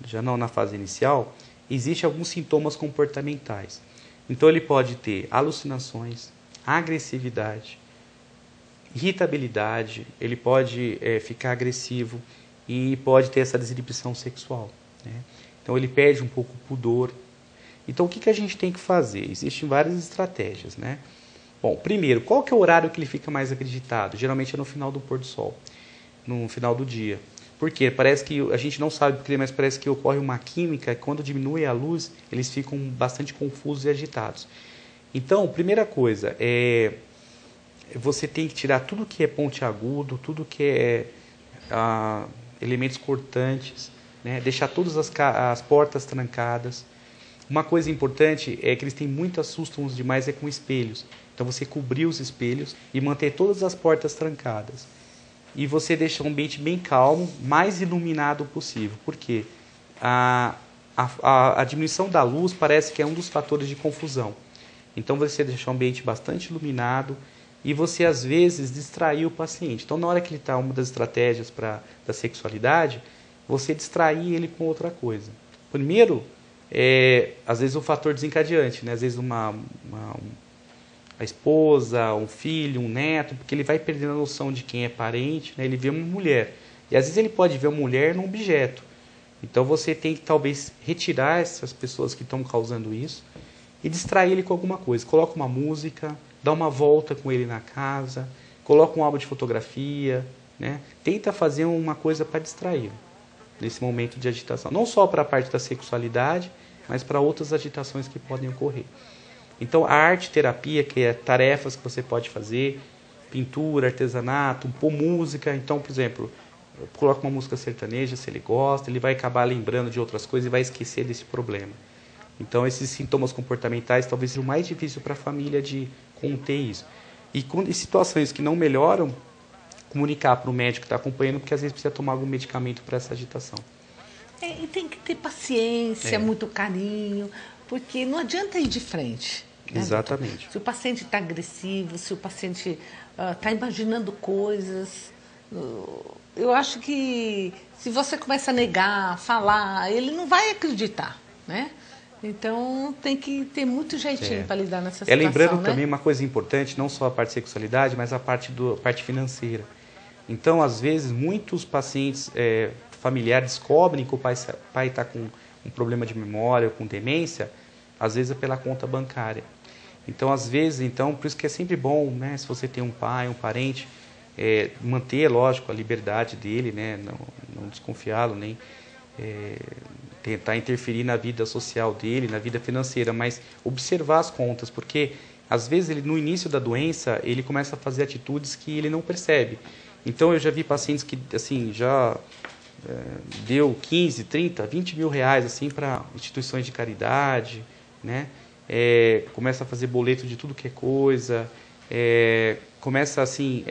já não na fase inicial, existem alguns sintomas comportamentais. Então ele pode ter alucinações, agressividade, irritabilidade, ele pode ficar agressivo e pode ter essa desinibição sexual, né? Então ele perde um pouco o pudor. Então o que a gente tem que fazer? Existem várias estratégias, né? Bom, primeiro, qual que é o horário que ele fica mais acreditado? Geralmente é no final do pôr do sol, no final do dia. Por quê? Parece que a gente não sabe porque, mas parece que ocorre uma química, quando diminui a luz, eles ficam bastante confusos e agitados. Então, primeira coisa, você tem que tirar tudo que é pontiagudo, tudo que é elementos cortantes, né? Deixar todas as portas trancadas. Uma coisa importante é que eles têm muito assustam demais com espelhos. Então você cobrir os espelhos e manter todas as portas trancadas. E você deixar um ambiente bem calmo, mais iluminado possível. Por quê? A diminuição da luz parece que é um dos fatores de confusão. Então você deixar um ambiente bastante iluminado e você às vezes distrair o paciente. Então na hora que ele está, uma das estratégias da sexualidade, você distrair ele com outra coisa. Primeiro, às vezes o fator desencadeante, né? Às vezes a a esposa, um filho, um neto, porque ele vai perdendo a noção de quem é parente, né? Ele vê uma mulher. E às vezes ele pode ver uma mulher num objeto. Então você tem que talvez retirar essas pessoas que estão causando isso e distrair ele com alguma coisa. Coloca uma música, dá uma volta com ele na casa, coloca um álbum de fotografia, né? Tenta fazer uma coisa para distrair nesse momento de agitação. Não só para a parte da sexualidade, mas para outras agitações que podem ocorrer. Então a arte-terapia, que é tarefas que você pode fazer, pintura, artesanato, pôr música. Então, por exemplo, coloca uma música sertaneja, se ele gosta, ele vai acabar lembrando de outras coisas e vai esquecer desse problema. Então, esses sintomas comportamentais talvez seja o mais difícil para a família de conter isso. E em situações que não melhoram, comunicar para o médico que está acompanhando, porque às vezes precisa tomar algum medicamento para essa agitação. E tem que ter paciência, muito carinho, porque não adianta ir de frente. Né, Exatamente. doutor? Se o paciente está agressivo, se o paciente está imaginando coisas, eu acho que se você começa a negar, falar, ele não vai acreditar, né? Então tem que ter muito jeitinho para lidar nessa situação. Lembrando, né? Também uma coisa importante, não só a parte de sexualidade, mas a parte financeira. Então, às vezes, muitos pacientes familiares descobrem que o pai está com um problema de memória, com demência, às vezes é pela conta bancária. Então, às vezes, por isso que é sempre bom, né, se você tem um pai, um parente, manter, lógico, a liberdade dele, né, não desconfiá-lo, nem tentar interferir na vida social dele, na vida financeira, mas observar as contas, porque às vezes ele, no início da doença, ele começa a fazer atitudes que ele não percebe. Então eu já vi pacientes que assim já deu 15, 30, 20 mil reais assim, para instituições de caridade, né? Começa a fazer boleto de tudo que é coisa, começa assim,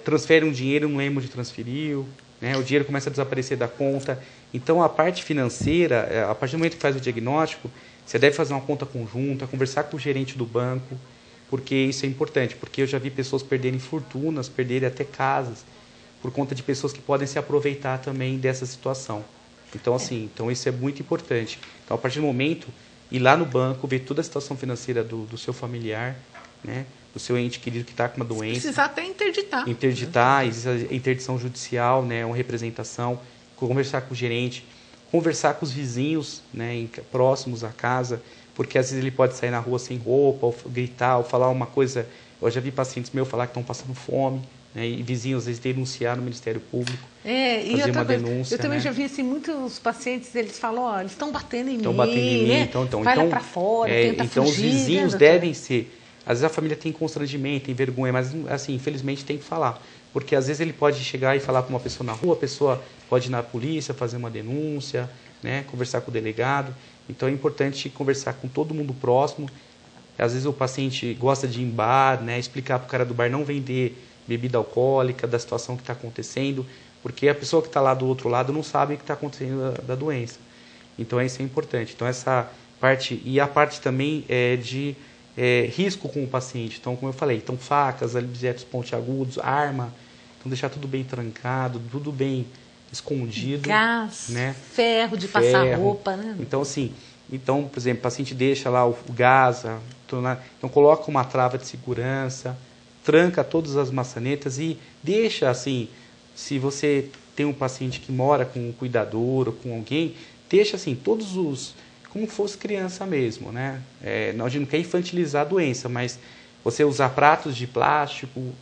transfere um dinheiro, não lembra de transferiu, né? O dinheiro começa a desaparecer da conta. Então, a parte financeira, a partir do momento que faz o diagnóstico, você deve fazer uma conta conjunta, conversar com o gerente do banco, porque isso é importante, porque eu já vi pessoas perderem fortunas, perderem até casas, por conta de pessoas que podem se aproveitar também dessa situação. Então, isso é muito importante. Então, a partir do momento, ir lá no banco, ver toda a situação financeira do seu familiar, né? Do seu ente querido que está com uma doença. Se precisar até interditar. Interditar, existe a interdição judicial, né? Uma representação, conversar com o gerente, conversar com os vizinhos, né? Próximos à casa, porque às vezes ele pode sair na rua sem roupa, ou gritar, ou falar uma coisa. Eu já vi pacientes meus falar que estão passando fome, né? E vizinhos às vezes denunciar no Ministério Público, fazer uma denúncia. Eu também, né? Já vi assim, muitos pacientes, eles falam, ó, eles estão batendo em mim. Estão batendo em mim, né? Vai lá para fora, tenta então fugir. Os vizinhos né, devem ser. Às vezes a família tem constrangimento, tem vergonha, mas assim, infelizmente tem que falar. Porque às vezes ele pode chegar e falar com uma pessoa na rua, a pessoa pode ir na polícia, fazer uma denúncia, né? Conversar com o delegado. Então é importante conversar com todo mundo próximo. Às vezes o paciente gosta de ir em bar, né? Explicar para o cara do bar não vender bebida alcoólica, da situação que está acontecendo, porque a pessoa que está lá do outro lado não sabe o que está acontecendo da doença. Então isso é importante. Então essa parte, e a parte também de risco com o paciente. Então, como eu falei, facas, objetos pontiagudos, arma, então deixar tudo bem trancado, tudo bem escondido. Gás, né? ferro de passar roupa, né? Então, por exemplo, o paciente deixa lá o gás, então coloca uma trava de segurança, tranca todas as maçanetas e deixa assim, se você tem um paciente que mora com um cuidador ou com alguém, deixa assim, todos os como fosse criança mesmo, né? A gente não quer infantilizar a doença, mas você usar pratos de plástico,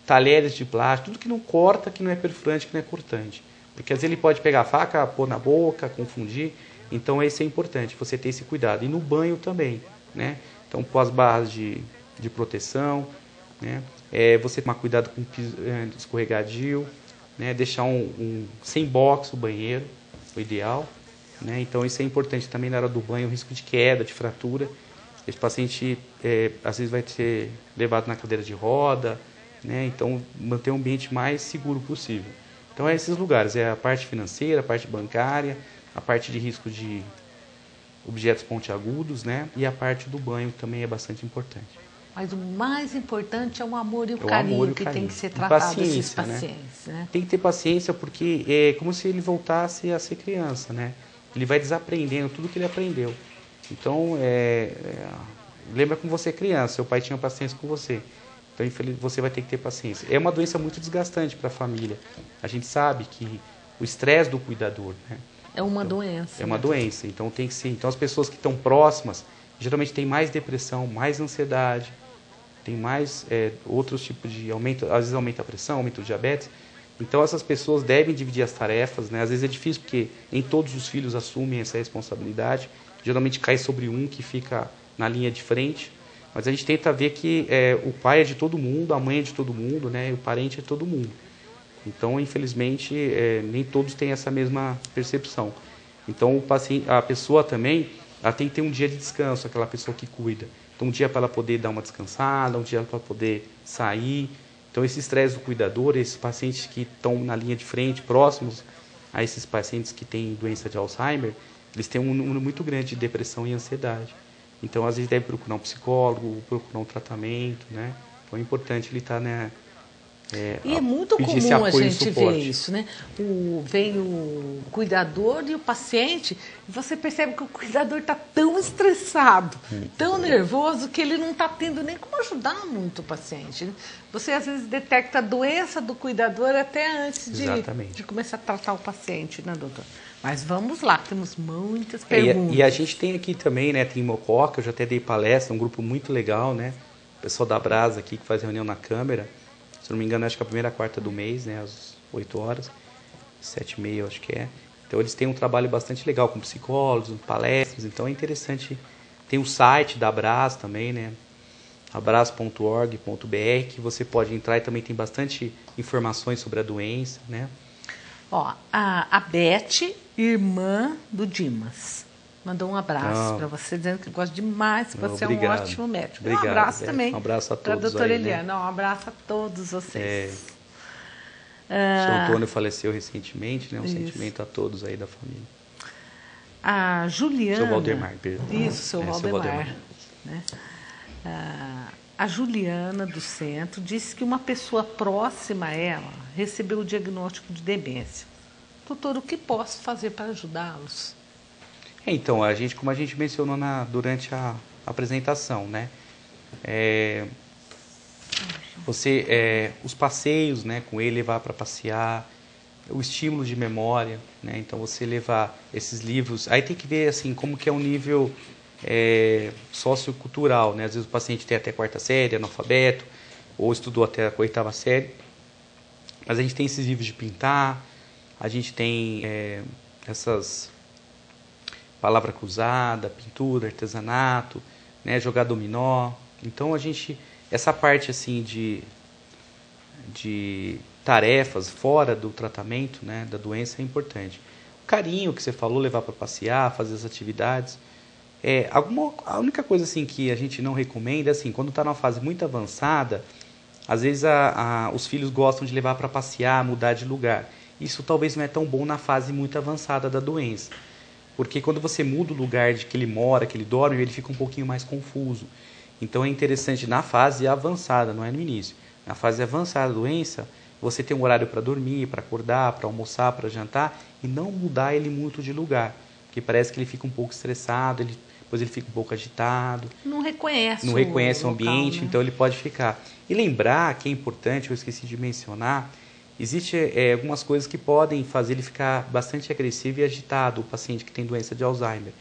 talheres de plástico, tudo que não corta, que não é perfurante, que não é cortante. Porque às vezes ele pode pegar a faca, pôr na boca, confundir. Então, isso é importante, você ter esse cuidado. E no banho também, né? Então, pôr as barras de proteção, né? Você tomar cuidado com o piso escorregadio, né? Deixar sem box o banheiro, o ideal. Né? Então, isso é importante também na hora do banho, o risco de queda, de fratura. Esse paciente, às vezes, vai ser levado na cadeira de roda, né? Então, manter o ambiente mais seguro possível. Então, esses lugares, a parte financeira, a parte bancária, a parte de risco de objetos pontiagudos, né? E a parte do banho também é bastante importante. Mas o mais importante é o amor e o carinho que tem que ser tratado desses pacientes. Né? Tem que ter paciência, porque é como se ele voltasse a ser criança, né? Ele vai desaprendendo tudo que ele aprendeu. Então, lembra como você é criança, seu pai tinha paciência com você. Então, infelizmente, você vai ter que ter paciência. É uma doença muito desgastante para a família. A gente sabe que o estresse do cuidador, né? É uma doença. É uma doença, então tem que ser. Então, as pessoas que estão próximas, geralmente têm mais depressão, mais ansiedade, tem mais outros tipos de aumento, às vezes aumenta a pressão, aumenta o diabetes. Então, essas pessoas devem dividir as tarefas, né? Às vezes é difícil porque nem todos os filhos assumem essa responsabilidade. Geralmente cai sobre um que fica na linha de frente. Mas a gente tenta ver que o pai é de todo mundo, a mãe é de todo mundo, né? E o parente é de todo mundo. Então, infelizmente, nem todos têm essa mesma percepção. Então, o paciente, a pessoa também, ela tem que ter um dia de descanso, aquela pessoa que cuida. Então, um dia para ela poder dar uma descansada, um dia para poder sair. Então, esse estresse do cuidador, esses pacientes que estão na linha de frente, próximos a esses pacientes que têm doença de Alzheimer, eles têm um número muito grande de depressão e ansiedade. Então, às vezes, deve procurar um psicólogo, procurar um tratamento, né? Então, é importante ele estar, né? E é muito comum a gente ver isso, né? Vem o cuidador e o paciente, e você percebe que o cuidador está tão estressado, tão nervoso, que ele não está tendo nem como ajudar muito o paciente. Você, às vezes, detecta a doença do cuidador até antes de começar a tratar o paciente, né, doutor? Mas vamos lá, temos muitas perguntas. E a gente tem aqui também, né, tem Mococa, eu já até dei palestra, um grupo muito legal, né? O pessoal da Brasa aqui que faz reunião na Câmara. Se não me engano, acho que é a primeira quarta do mês, né, às 8 horas, 7h30, acho que é. Então, eles têm um trabalho bastante legal com psicólogos, palestras, então é interessante. Tem o site da Abras também, né, abras.org.br, que você pode entrar e também tem bastante informações sobre a doença, né. Ó, a Beth, irmã do Dimas, mandou um abraço para você, dizendo que gosta demais, que você obrigado. É um ótimo médico. Obrigado, um abraço Beth. também Um abraço a todos para a doutora aí, Eliana. né? Um abraço a todos vocês. O seu Antônio faleceu recentemente, né? Um Isso. sentimento a todos aí da família. A Juliana... Seu Valdemar, perdão. Isso, seu Valdemar. Né? A Juliana do Centro disse que uma pessoa próxima a ela recebeu o diagnóstico de demência. Doutor, o que posso fazer para ajudá-los? Então, como a gente mencionou durante a apresentação, né? Os passeios, né, com ele, levar para passear, o estímulo de memória, né? Então, você levar esses livros... Aí tem que ver, assim, como que é o nível sociocultural, né? Às vezes o paciente tem até a 4ª série, analfabeto, ou estudou até a 8ª série. Mas a gente tem esses livros de pintar, a gente tem essas palavra cruzada, pintura, artesanato, né, jogar dominó. Então, essa parte assim de tarefas fora do tratamento, né, da doença é importante. O carinho que você falou, levar para passear, fazer as atividades. A única coisa assim que a gente não recomenda é assim, quando está numa fase muito avançada, às vezes os filhos gostam de levar para passear, mudar de lugar. Isso talvez não é tão bom na fase muito avançada da doença. Porque quando você muda o lugar de que ele mora, que ele dorme, ele fica um pouquinho mais confuso. Então é interessante na fase avançada, não é no início. Na fase avançada da doença, você tem um horário para dormir, para acordar, para almoçar, para jantar, e não mudar ele muito de lugar. Porque parece que ele fica um pouco estressado, depois ele fica um pouco agitado. Não reconhece o ambiente, né? Então ele pode ficar. E lembrar que é importante, eu esqueci de mencionar, existem algumas coisas que podem fazer ele ficar bastante agressivo e agitado, o paciente que tem doença de Alzheimer.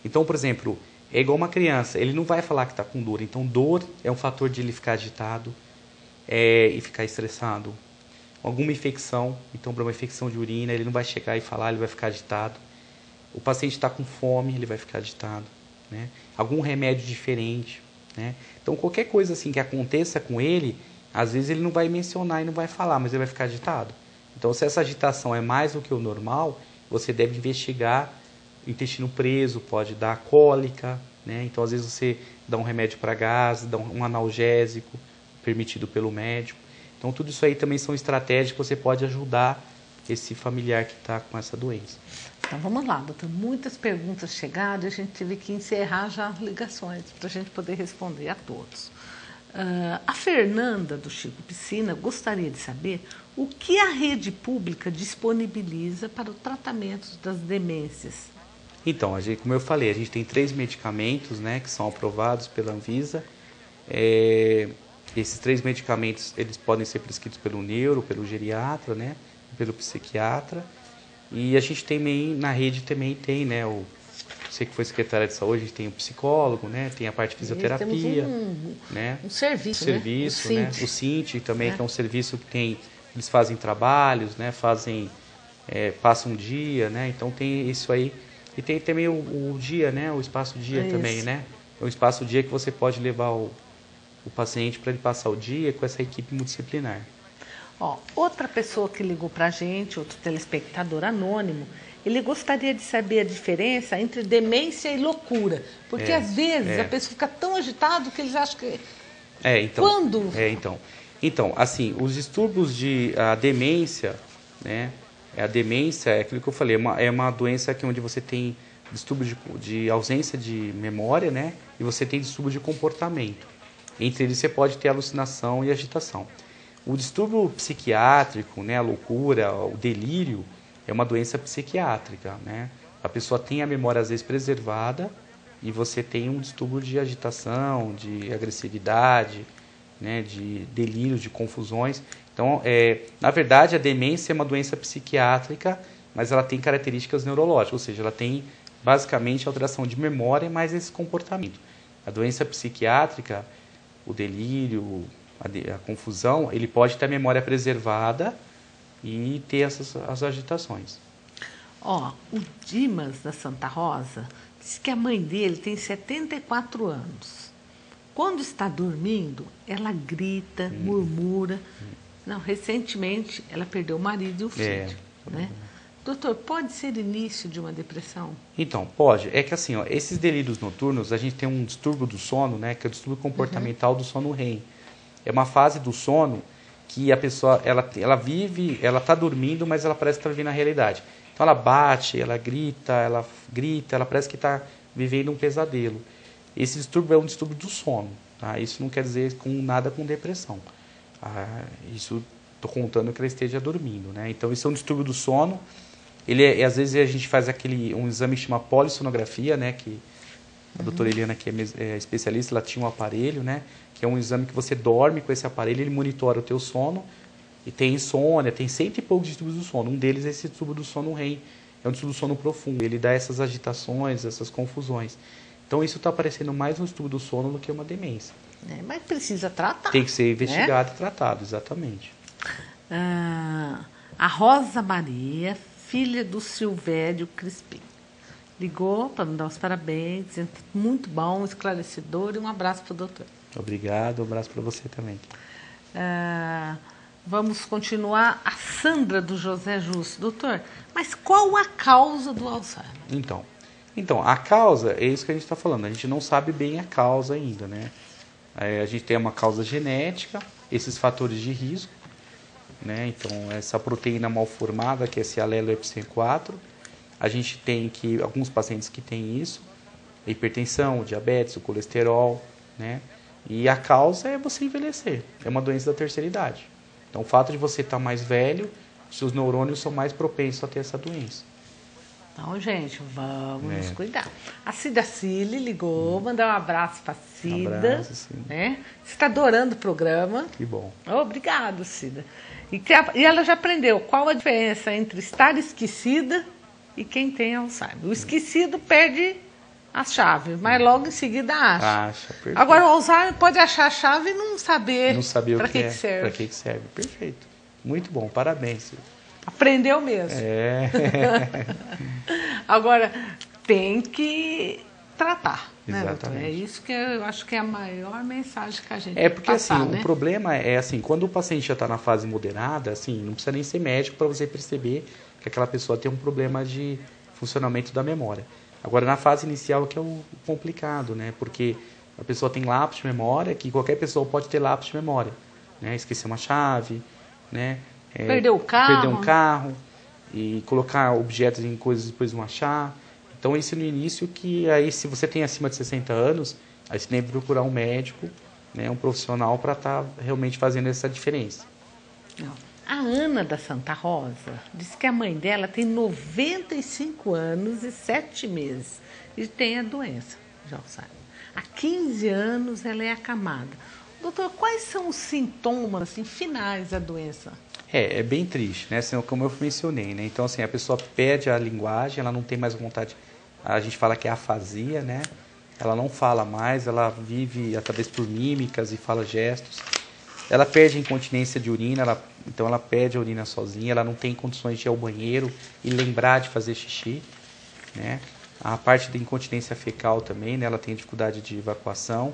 Então, por exemplo, é igual uma criança, ele não vai falar que está com dor. Então, dor é um fator de ele ficar agitado e ficar estressado. Alguma infecção, então, para uma infecção de urina, ele não vai chegar e falar, ele vai ficar agitado. O paciente está com fome, ele vai ficar agitado. Né? Algum remédio diferente. Né? Então, qualquer coisa assim que aconteça com ele, às vezes ele não vai mencionar e não vai falar, mas ele vai ficar agitado. Então, se essa agitação é mais do que o normal, você deve investigar. O intestino preso pode dar cólica, né? Então, às vezes você dá um remédio para gás, dá um analgésico permitido pelo médico. Então, tudo isso aí também são estratégias que você pode ajudar esse familiar que está com essa doença. Então, vamos lá, doutor. Muitas perguntas chegaram e a gente teve que encerrar já as ligações para a gente poder responder a todos. A Fernanda, do Chico Piscina, gostaria de saber o que a rede pública disponibiliza para o tratamento das demências. Então, como eu falei, a gente tem 3 medicamentos, né, que são aprovados pela Anvisa. Esses 3 medicamentos, eles podem ser prescritos pelo neuro, pelo geriatra, né, pelo psiquiatra. E a gente também, na rede também tem, né, você que foi secretária de saúde, a gente tem o psicólogo, né, tem a parte de fisioterapia, né, um serviço, né, o Sint também, que é um serviço que eles fazem trabalhos, né, passam um dia, né, então tem isso aí. E tem também o dia, né, o espaço dia também, né, é um espaço dia que você pode levar o paciente para ele passar o dia com essa equipe multidisciplinar. Ó, outra pessoa que ligou para a gente, outro telespectador anônimo, ele gostaria de saber a diferença entre demência e loucura. Porque às vezes a pessoa fica tão agitada que eles acham que... Quando? Então, assim, os distúrbios a demência, né? A demência é aquilo que eu falei, é uma doença onde você tem distúrbio de ausência de memória, né? E você tem distúrbio de comportamento. Entre eles você pode ter alucinação e agitação. O distúrbio psiquiátrico, né, a loucura, o delírio, é uma doença psiquiátrica, né? A pessoa tem a memória às vezes preservada e você tem um distúrbio de agitação, de agressividade, né, de delírios, de confusões. Então, na verdade, a demência é uma doença psiquiátrica, mas ela tem características neurológicas, ou seja, ela tem basicamente alteração de memória, mas esse comportamento. A doença psiquiátrica, o delírio, a confusão, ele pode ter a memória preservada e ter as agitações. Ó, o Dimas da Santa Rosa disse que a mãe dele tem 74 anos. Quando está dormindo, ela grita, murmura. Não, recentemente ela perdeu o marido e o filho. Né? Doutor, pode ser início de uma depressão? Então, pode. É que assim, ó, esses delírios noturnos, a gente tem um distúrbio do sono, né, que é o distúrbio comportamental do sono REM. É uma fase do sono que a pessoa, ela vive, ela está dormindo, mas ela parece que está vivendo a realidade. Então ela bate, ela grita, ela parece que está vivendo um pesadelo. Esse distúrbio é um distúrbio do sono, tá? Isso não quer dizer nada com depressão. Isso estou contando que ela esteja dormindo, né? Então isso é um distúrbio do sono. Às vezes a gente faz um exame que chama polissonografia, né? Que a doutora Eliana, que é especialista, ela tinha um aparelho, né? Que é um exame que você dorme com esse aparelho, ele monitora o teu sono, e tem insônia, tem 100 e poucos distúrbios do sono. Um deles é esse distúrbio do sono REM, é um distúrbio do sono profundo, ele dá essas agitações, essas confusões. Então isso está parecendo mais um distúrbio do sono do que uma demência. Mas precisa tratar. Tem que ser investigado, né? E tratado, exatamente. A Rosa Maria, filha do Silvério Crispim, ligou para me dar os parabéns, dizendo muito bom, esclarecedor, e um abraço para o doutor. Obrigado, um abraço para você também. Vamos continuar. A Sandra do José Justo. Doutor, mas qual a causa do Alzheimer? Então, a causa é isso que a gente está falando. A gente não sabe bem a causa ainda, né? A gente tem uma causa genética, esses fatores de risco, né? Então, essa proteína mal formada, que é esse alelo EPCN4, a gente tem alguns pacientes que têm isso, a hipertensão, o diabetes, o colesterol, né? E a causa é você envelhecer, é uma doença da terceira idade. Então, o fato de você estar mais velho, seus neurônios são mais propensos a ter essa doença. Então, gente, vamos nos cuidar. A Cida Cili ligou, mandar um abraço para a Cida. Um abraço, Cida. Né? Você está adorando o programa. Que bom. Obrigado, Cida. E ela já aprendeu qual a diferença entre estar esquecida e quem tem Alzheimer. O esquecido perde a chave, mas logo em seguida acha. Perfeito. Agora, o Alzheimer pode achar a chave e não saber para que serve. Para que serve. Perfeito. Muito bom, parabéns, Cida. Aprendeu mesmo. Agora, tem que tratar. Exatamente. Né, é isso que eu acho que é a maior mensagem que a gente porque passar, assim, né? O problema é assim, quando o paciente já está na fase moderada, assim, não precisa nem ser médico para você perceber que aquela pessoa tem um problema de funcionamento da memória. Agora, na fase inicial que é o complicado, né? Porque a pessoa tem lapso de memória, que qualquer pessoa pode ter lapso de memória, né? Esquecer uma chave, né? Perder um carro e colocar objetos em coisas e depois não achar. Então, isso no início que aí, se você tem acima de 60 anos, aí você tem que procurar um médico, né, um profissional para estar realmente fazendo essa diferença. A Ana da Santa Rosa disse que a mãe dela tem 95 anos e 7 meses e tem a doença de Alzheimer. Há 15 anos ela é acamada. Doutor, quais são os sintomas assim, finais da doença? É bem triste, né? Assim, como eu mencionei, né? Então, assim, a pessoa perde a linguagem, ela não tem mais vontade. A gente fala que é afasia, né? Ela não fala mais, ela vive através por mímicas e fala gestos. Ela perde a incontinência de urina, então ela perde a urina sozinha, ela não tem condições de ir ao banheiro e lembrar de fazer xixi, né? A parte da incontinência fecal também, né? Ela tem dificuldade de evacuação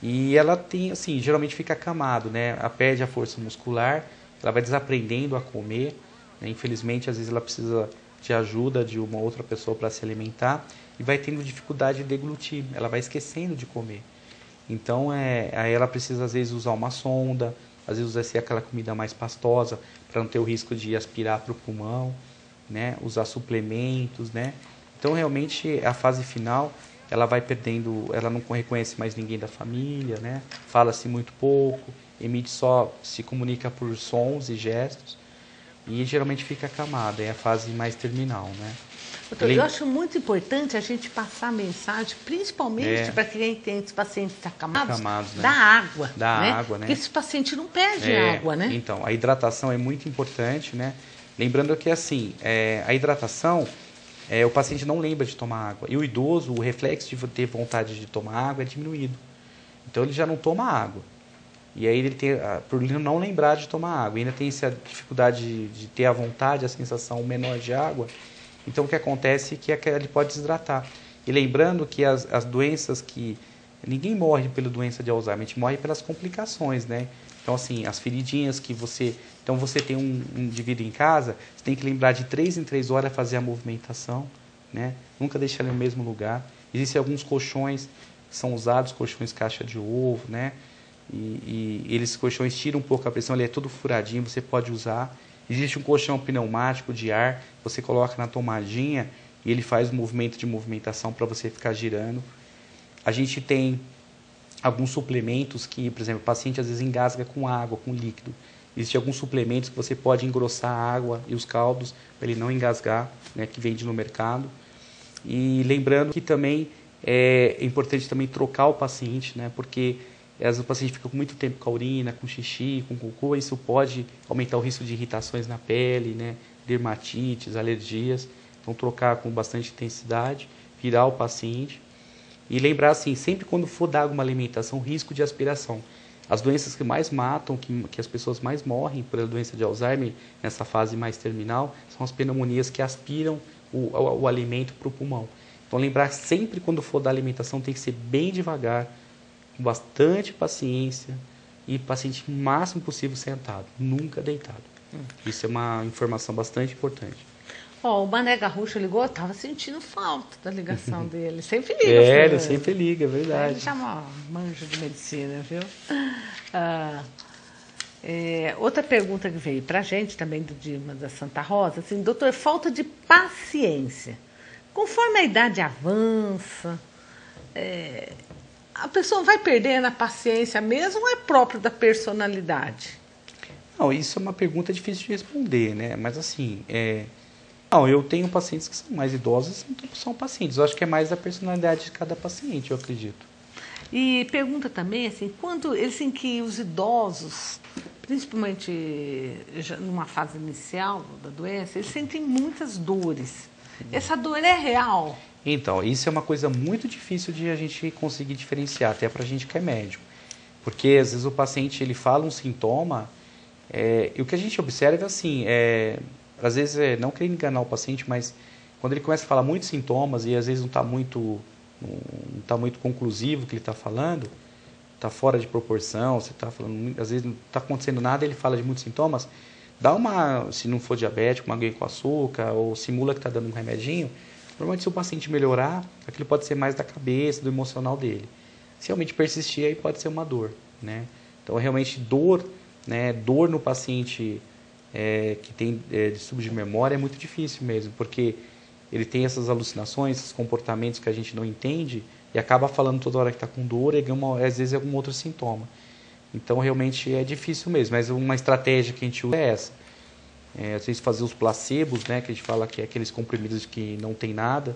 e ela tem, assim, geralmente fica acamado, né? Ela perde a força muscular, ela vai desaprendendo a comer, né? Infelizmente, às vezes ela precisa de ajuda de uma outra pessoa para se alimentar e vai tendo dificuldade de deglutir, ela vai esquecendo de comer. Então, aí ela precisa, às vezes, usar uma sonda, às vezes usar aquela comida mais pastosa para não ter o risco de aspirar para o pulmão, né? Usar suplementos, né? Então, realmente, a fase final, ela vai perdendo, ela não reconhece mais ninguém da família, né? Fala-se muito pouco, se comunica por sons e gestos e geralmente fica acamada, é a fase mais terminal, né? Doutor, eu acho muito importante a gente passar a mensagem, principalmente para quem tem esses pacientes acamados, né? Da água. Da né? água, né? Porque esse paciente não perde água, né? Então, a hidratação é muito importante, né? Lembrando que, assim, a hidratação, o paciente não lembra de tomar água. E o idoso, o reflexo de ter vontade de tomar água é diminuído. Então, ele já não toma água. E aí, ele tem, por ele não lembrar de tomar água, e ainda tem essa dificuldade de ter a vontade, a sensação menor de água. Então, o que acontece é que ele pode desidratar. E lembrando que as doenças que... Ninguém morre pela doença de Alzheimer, a gente morre pelas complicações, né? Então, assim, as feridinhas que você... Então, você tem um indivíduo em casa, você tem que lembrar de 3 em 3 horas fazer a movimentação, né? Nunca deixar ele no mesmo lugar. Existem alguns colchões que são usados, colchões caixa de ovo, né? E eles colchões tiram um pouco a pressão, ele é todo furadinho, você pode usar. Existe um colchão pneumático de ar, você coloca na tomadinha e ele faz um movimento de movimentação para você ficar girando. A gente tem alguns suplementos que, por exemplo, o paciente às vezes engasga com água, com líquido. Existem alguns suplementos que você pode engrossar a água e os caldos para ele não engasgar, né, que vende no mercado. E lembrando que também é importante também trocar o paciente, né, porque às vezes o paciente fica com muito tempo com a urina, com xixi, com cocô, isso pode aumentar o risco de irritações na pele, né? Dermatites, alergias. Então, trocar com bastante intensidade, virar o paciente. E lembrar, assim, sempre quando for dar alguma alimentação, risco de aspiração. As doenças que mais matam, que as pessoas mais morrem pela doença de Alzheimer, nessa fase mais terminal, são as pneumonias que aspiram o alimento para o pulmão. Então, lembrar sempre quando for dar alimentação, tem que ser bem devagar, com bastante paciência e paciente o máximo possível sentado, nunca deitado. Isso é uma informação bastante importante. O Mané Garrucho ligou, eu estava sentindo falta da ligação dele. Sempre liga. Ele sempre liga, é verdade. Ele chama manjo de medicina, viu? Outra pergunta que veio para a gente, também do Dilma da Santa Rosa, assim, doutor, falta de paciência. Conforme a idade avança, a pessoa vai perdendo a paciência mesmo ou é próprio da personalidade? Não, isso é uma pergunta difícil de responder, né? Mas assim, não, eu tenho pacientes que são mais idosos e são pacientes. Eu acho que é mais a personalidade de cada paciente, eu acredito. E pergunta também, assim, quando assim, que os idosos, principalmente numa fase inicial da doença, eles sentem muitas dores. Essa dor é real? Então, isso é uma coisa muito difícil de a gente conseguir diferenciar, até para a gente que é médico. Porque, às vezes, o paciente ele fala um sintoma, e o que a gente observa é assim, às vezes, não querendo enganar o paciente, mas quando ele começa a falar muitos sintomas e, às vezes, não está muito conclusivo o que ele está falando, está fora de proporção, você está falando, às vezes, não está acontecendo nada, ele fala de muitos sintomas, dá uma, se não for diabético, uma aguinha com açúcar, ou simula que está dando um remedinho. Normalmente, se o paciente melhorar, aquilo pode ser mais da cabeça, do emocional dele. Se realmente persistir, aí pode ser uma dor, né? Então, realmente, dor no paciente que tem distúrbio de memória é muito difícil mesmo, porque ele tem essas alucinações, esses comportamentos que a gente não entende e acaba falando toda hora que está com dor e às vezes é algum outro sintoma. Então, realmente, é difícil mesmo, mas uma estratégia que a gente usa é essa. às vezes fazer os placebos, né, que a gente fala que é aqueles comprimidos que não tem nada,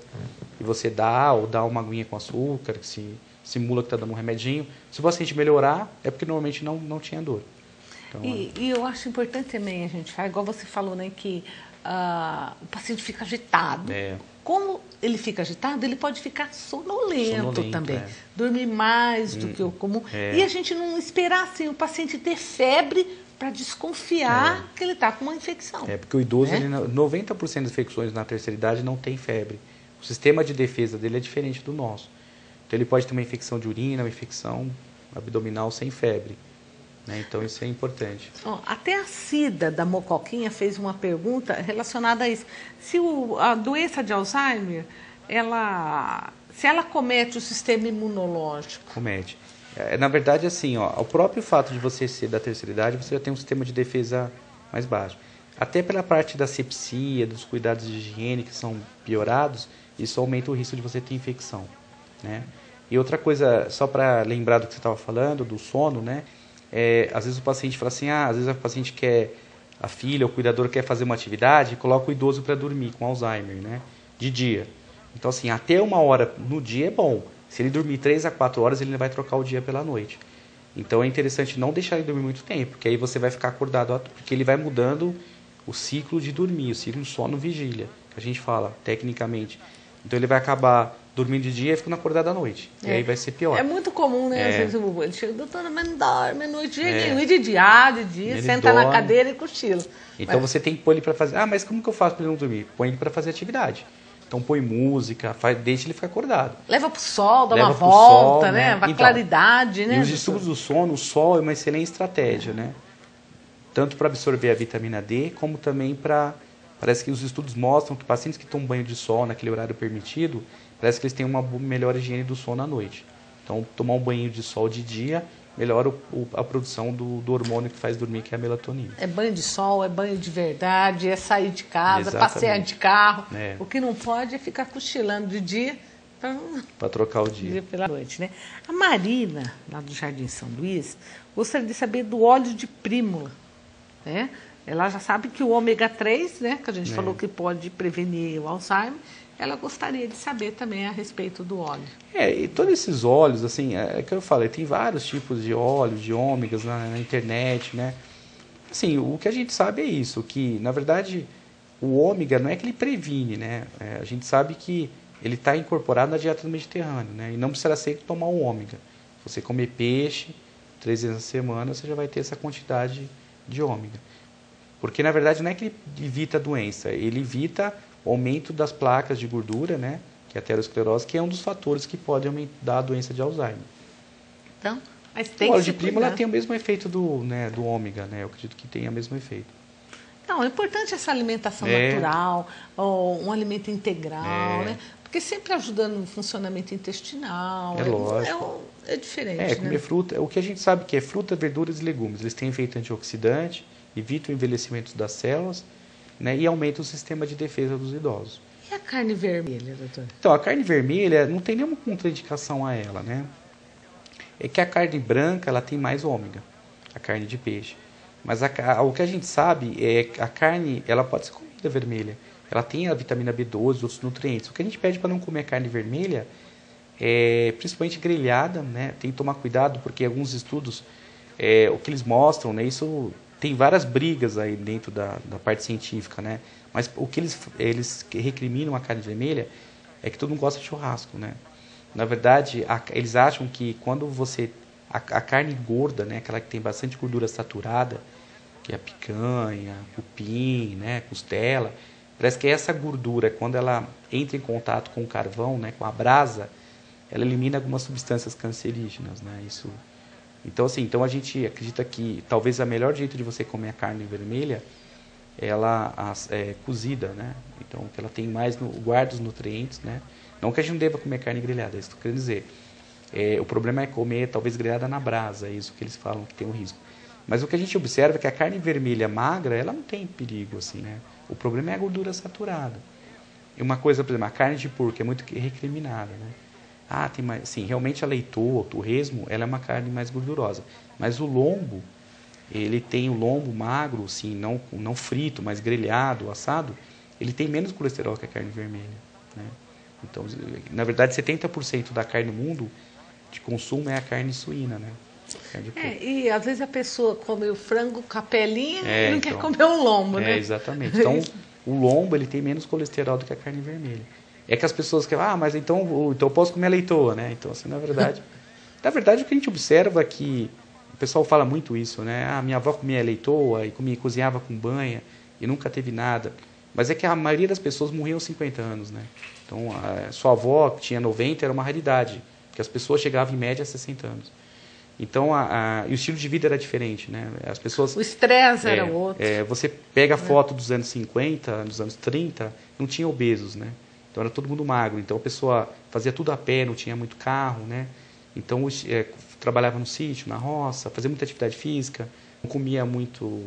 e você dá, ou dá uma aguinha com açúcar, que se simula que está dando um remedinho. Se o paciente melhorar, é porque normalmente não tinha dor. Então, e eu acho importante também a gente falar, igual você falou, né, que o paciente fica agitado. Como ele fica agitado, ele pode ficar sonolento também. Dormir mais do que o comum. E a gente não esperar assim, o paciente ter febre para desconfiar que ele está com uma infecção. Porque o idoso, 90% das infecções na terceira idade não tem febre. O sistema de defesa dele é diferente do nosso. Então ele pode ter uma infecção de urina, uma infecção abdominal sem febre. Então isso é importante. Até a Cida da Mocoquinha fez uma pergunta relacionada a isso. Se a doença de Alzheimer, se ela comete o sistema imunológico? Comete. Na verdade, assim, o próprio fato de você ser da terceira idade, você já tem um sistema de defesa mais baixo. Até pela parte da asepsia, dos cuidados de higiene que são piorados, isso aumenta o risco de você ter infecção, né? E outra coisa, só para lembrar do que você estava falando, do sono, né? Às vezes o paciente fala assim, às vezes a paciente quer, a filha, o cuidador quer fazer uma atividade e coloca o idoso para dormir com Alzheimer, né? De dia. Então, assim, até 1 hora no dia é bom. Se ele dormir 3 a 4 horas, ele vai trocar o dia pela noite. Então, é interessante não deixar ele dormir muito tempo, porque aí você vai ficar acordado, porque ele vai mudando o ciclo de dormir, o ciclo de sono-vigília, que a gente fala tecnicamente. Então, ele vai acabar dormindo de dia e ficando acordado à noite. E aí vai ser pior. É muito comum, né? Às vezes ele chega, doutora, mas não dorme à noite, e de dia, senta na cadeira e cochila. Então você tem que pôr ele para fazer. Mas como que eu faço para ele não dormir? Põe ele para fazer atividade. Então põe música, deixa ele ficar acordado. Leva pro sol, dá uma volta, né? Pra claridade, né? E os distúrbios do sono, o sol é uma excelente estratégia, né? Tanto para absorver a vitamina D, como também para... Parece que os estudos mostram que pacientes que tomam banho de sol naquele horário permitido, parece que eles têm uma melhor higiene do sono à noite. Então, tomar um banho de sol de dia melhora a produção do hormônio que faz dormir, que é a melatonina. É banho de sol, é banho de verdade, é sair de casa, passear de carro. O que não pode é ficar cochilando de dia para trocar o dia pela noite, né? A Marina, lá do Jardim São Luís, gostaria de saber do óleo de prímula, né? Ela já sabe que o ômega 3, né, que a gente falou que pode prevenir o Alzheimer, ela gostaria de saber também a respeito do óleo. E todos esses óleos, assim, é que eu falei, tem vários tipos de óleo, de ômegas na internet, né? Assim, o que a gente sabe é isso, que, na verdade, o ômega não é que ele previne, né? A gente sabe que ele está incorporado na dieta do Mediterrâneo, né? E não precisa ser tomar o ômega. Se você comer peixe 3 vezes na semana, você já vai ter essa quantidade de ômega. Porque, na verdade, não é que ele evita a doença, ele evita o aumento das placas de gordura, né, que é a aterosclerose, que é um dos fatores que pode aumentar a doença de Alzheimer. Então, mas tem o óleo de prímula tem o mesmo efeito do ômega, né, eu acredito que tem o mesmo efeito. Não, é importante essa alimentação natural, um alimento integral, né, porque sempre ajuda no funcionamento intestinal. Lógico. É diferente, comer fruta, o que a gente sabe que é fruta, verduras e legumes, eles têm efeito antioxidante, evitam o envelhecimento das células, né, e aumenta o sistema de defesa dos idosos. E a carne vermelha, doutor? Então, a carne vermelha não tem nenhuma contraindicação a ela, né? É que a carne branca, ela tem mais ômega, a carne de peixe. Mas o que a gente sabe é que a carne, ela pode ser comida vermelha. Ela tem a vitamina B12 e outros nutrientes. O que a gente pede para não comer carne vermelha é, principalmente grelhada, né? Tem que tomar cuidado, porque alguns estudos, o que eles mostram, né? Isso... Tem várias brigas aí dentro da parte científica, né? Mas o que eles recriminam a carne vermelha é que todo mundo gosta de churrasco, né? Na verdade, eles acham que quando você... A carne gorda, né? Aquela que tem bastante gordura saturada, que é a picanha, cupim, né? Costela, parece que essa gordura, quando ela entra em contato com o carvão, né? Com a brasa, ela elimina algumas substâncias cancerígenas, né? Isso... Então, assim, a gente acredita que talvez o melhor jeito de você comer a carne vermelha ela é cozida, né? Então, que ela tem mais, guarda os nutrientes, né? Não que a gente não deva comer carne grelhada, é isso que eu quero dizer. O problema é comer, talvez, grelhada na brasa, é isso que eles falam que tem um risco. Mas o que a gente observa é que a carne vermelha magra, ela não tem perigo, assim, né? O problema é a gordura saturada. E uma coisa, por exemplo, a carne de porco é muito recriminada, né? Tem mais, sim, realmente a leitoa, o torresmo, ela é uma carne mais gordurosa. Mas o lombo, ele tem o lombo magro, assim, não frito, mas grelhado, assado, ele tem menos colesterol que a carne vermelha, né? Então, na verdade, 70% da carne no mundo de consumo é a carne suína, né? Carne de porco. E às vezes a pessoa come o frango com a pelinha e não então, quer comer o lombo, né? Exatamente. Então, o lombo, ele tem menos colesterol do que a carne vermelha. É que as pessoas que mas então eu posso comer a leitoa, né? Então, assim, na verdade, o que a gente observa é que o pessoal fala muito isso, né? Minha avó comia leitoa e cozinhava com banha e nunca teve nada. Mas é que a maioria das pessoas morriam aos 50 anos, né? Então, a sua avó, que tinha 90, era uma raridade, porque as pessoas chegavam em média a 60 anos. Então, e o estilo de vida era diferente, né? As pessoas... O estresse era outro. Você pega a foto dos anos 50, dos anos 30, não tinha obesos, né? Então, era todo mundo magro. Então, a pessoa fazia tudo a pé, não tinha muito carro, né? Então, trabalhava no sítio, na roça, fazia muita atividade física, não comia muito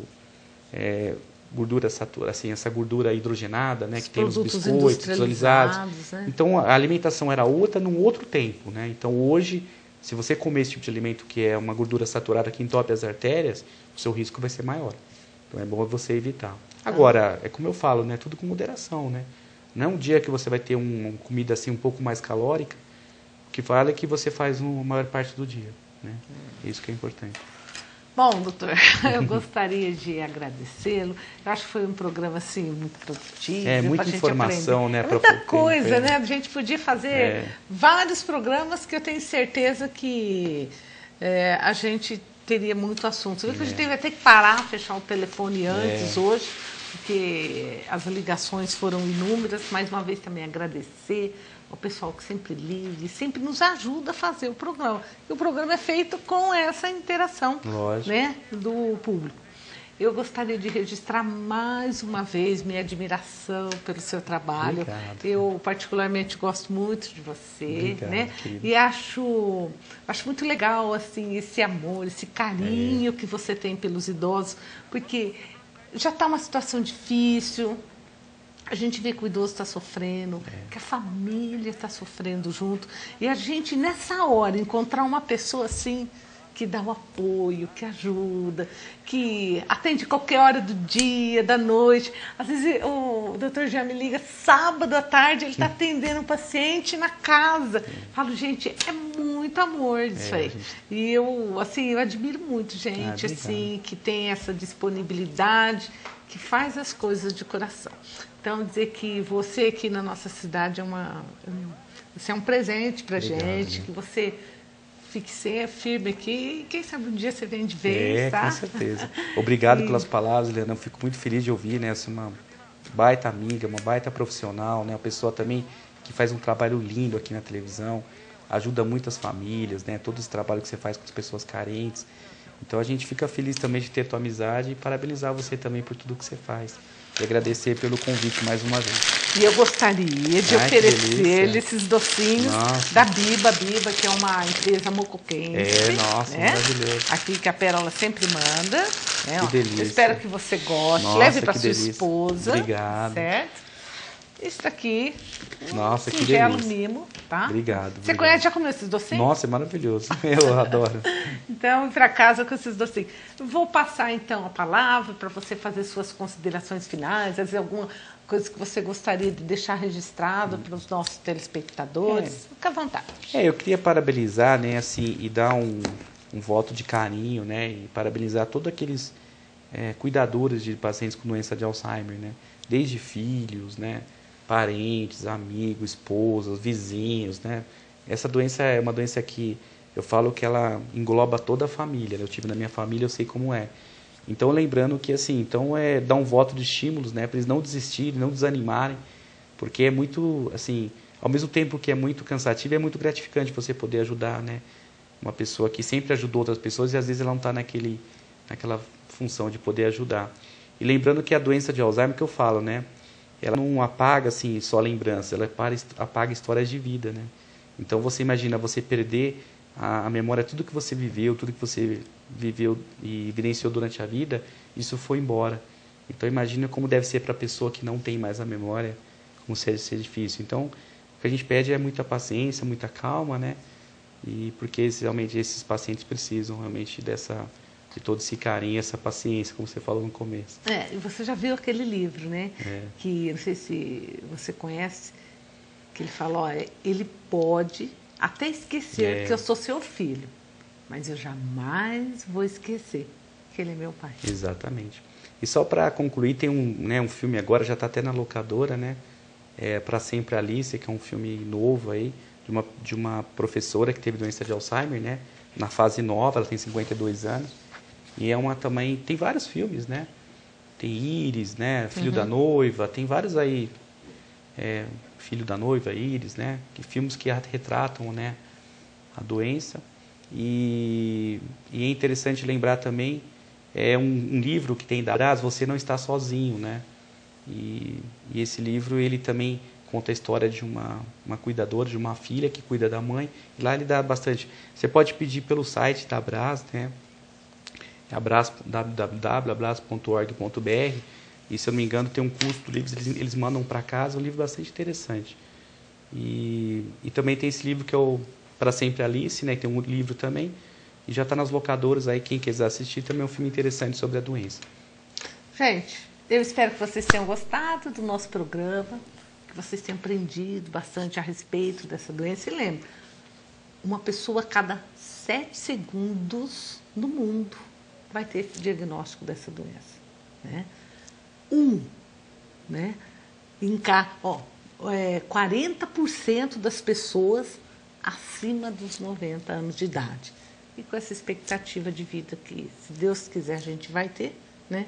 gordura saturada, assim, essa gordura hidrogenada, né? Que tem nos biscoitos, industrializados. Né? Então, a alimentação era outra num outro tempo, né? Então, hoje, se você comer esse tipo de alimento que é uma gordura saturada que entope as artérias, o seu risco vai ser maior. Então, é bom você evitar. Agora, é como eu falo, né? Tudo com moderação, né? Não é um dia que você vai ter uma comida assim um pouco mais calórica, o que vale é que você faz a maior parte do dia, né? Isso que é importante. Bom, doutor, eu gostaria de agradecê-lo. Eu acho que foi um programa assim muito produtivo. Muita informação, né? Muita coisa, né? A gente podia fazer vários programas que eu tenho certeza que a gente teria muito assunto. A gente vai ter que parar, fechar o telefone antes hoje, porque as ligações foram inúmeras. Mais uma vez também agradecer ao pessoal que sempre liga e sempre nos ajuda a fazer o programa. E o programa é feito com essa interação, né, do público. Eu gostaria de registrar mais uma vez minha admiração pelo seu trabalho. Obrigado. Eu particularmente gosto muito de você, Obrigado, né? Querido. E acho muito legal assim esse amor, esse carinho que você tem pelos idosos, porque já está uma situação difícil. A gente vê que o idoso está sofrendo, que a família está sofrendo junto. E a gente, nessa hora, encontrar uma pessoa assim, que dá o apoio, que ajuda, que atende qualquer hora do dia, da noite. Às vezes o doutor já me liga sábado à tarde, ele está atendendo um paciente na casa. Falo, gente, é muito amor isso aí. Gente... E eu admiro muito gente assim, que tem essa disponibilidade, que faz as coisas de coração. Então, dizer que você aqui na nossa cidade você é um presente para a gente, que você fique firme aqui e quem sabe um dia você vem de vez, tá? Com certeza. Obrigado pelas palavras, Leandro. Eu fico muito feliz de ouvir, né? Assim, uma baita amiga, uma baita profissional, né? Uma pessoa também que faz um trabalho lindo aqui na televisão, ajuda muitas famílias, né? Todo esse trabalho que você faz com as pessoas carentes. Então, a gente fica feliz também de ter a tua amizade e parabenizar você também por tudo que você faz. E agradecer pelo convite mais uma vez. E eu gostaria de oferecer-lhe esses docinhos da Biba, que é uma empresa mocoquense. Nossa, maravilhoso. Aqui que a Pérola sempre manda. Né? Que delícia. Eu espero que você goste. Nossa, leve para sua delícia. Esposa. Obrigado. Certo? Isso aqui, nossa, que singelo delícia. mimo, tá? Obrigado. Você conhece, já comeu esses docinhos? Nossa, é maravilhoso. Eu adoro. Então, para casa com esses docinhos. Vou passar, então, a palavra para você fazer suas considerações finais, às vezes alguma coisa que você gostaria de deixar registrado para os nossos telespectadores. Fica à vontade. Eu queria parabenizar, né, assim, e dar um voto de carinho, né, e parabenizar todos aqueles cuidadores de pacientes com doença de Alzheimer, né, desde filhos, né, parentes, amigos, esposas, vizinhos, né. Essa doença é uma doença que eu falo que ela engloba toda a família. Eu tive na minha família, eu sei como é. Então, lembrando que, assim, então dar um voto de estímulos, né, para eles não desistirem, não desanimarem, porque é muito, assim, ao mesmo tempo que é muito cansativo, é muito gratificante você poder ajudar, né, uma pessoa que sempre ajudou outras pessoas e às vezes ela não está naquela função de poder ajudar. E lembrando que a doença de Alzheimer, que eu falo, né, ela não apaga, assim, só lembrança, ela apaga histórias de vida, né. Então, você imagina você perder a memória, tudo que você viveu, tudo que você viveu e vivenciou durante a vida, isso foi embora. Então, imagina como deve ser para a pessoa que não tem mais a memória, como ser difícil. Então, o que a gente pede é muita paciência, muita calma, né? E porque realmente esses pacientes precisam realmente dessa de todo esse carinho, essa paciência, como você falou no começo. E você já viu aquele livro, né? É. Que, não sei se você conhece, que ele fala, olha, ele pode até esquecer que eu sou seu filho, mas eu jamais vou esquecer que ele é meu pai. Exatamente. E só para concluir, tem um filme agora, já está até na locadora, né? Para Sempre Alice, que é um filme novo aí, de uma professora que teve doença de Alzheimer, né? Na fase nova, ela tem 52 anos. E também, tem vários filmes, né? Tem Íris, né? Filho da Noiva, tem vários aí, Filho da Noiva, Íris, né? Filmes que retratam, né, a doença. E é interessante lembrar também, um livro que tem da Brás, Você Não Está Sozinho, né? E esse livro, ele também conta a história de uma cuidadora, de uma filha que cuida da mãe. E lá ele dá bastante. Você pode pedir pelo site da Brás, né? www.abras.org.br, e se eu não me engano tem um custo do livro, eles mandam para casa, um livro bastante interessante. E também tem esse livro que é o Para Sempre Alice, né? Tem um livro também, e já está nas locadoras aí, quem quiser assistir, também é um filme interessante sobre a doença. Gente, eu espero que vocês tenham gostado do nosso programa, que vocês tenham aprendido bastante a respeito dessa doença. E lembre, uma pessoa a cada 7 segundos no mundo vai ter esse diagnóstico dessa doença, né? 40% das pessoas acima dos 90 anos de idade. E com essa expectativa de vida que, se Deus quiser, a gente vai ter, né?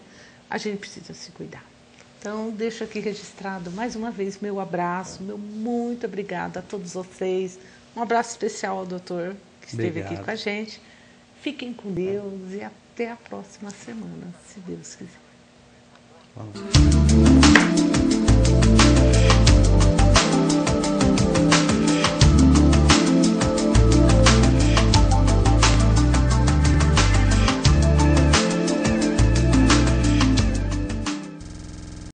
A gente precisa se cuidar. Então, deixo aqui registrado mais uma vez meu abraço, meu muito obrigada a todos vocês. Um abraço especial ao doutor que esteve aqui com a gente. Fiquem com Deus e até a próxima semana, se Deus quiser. Vamos.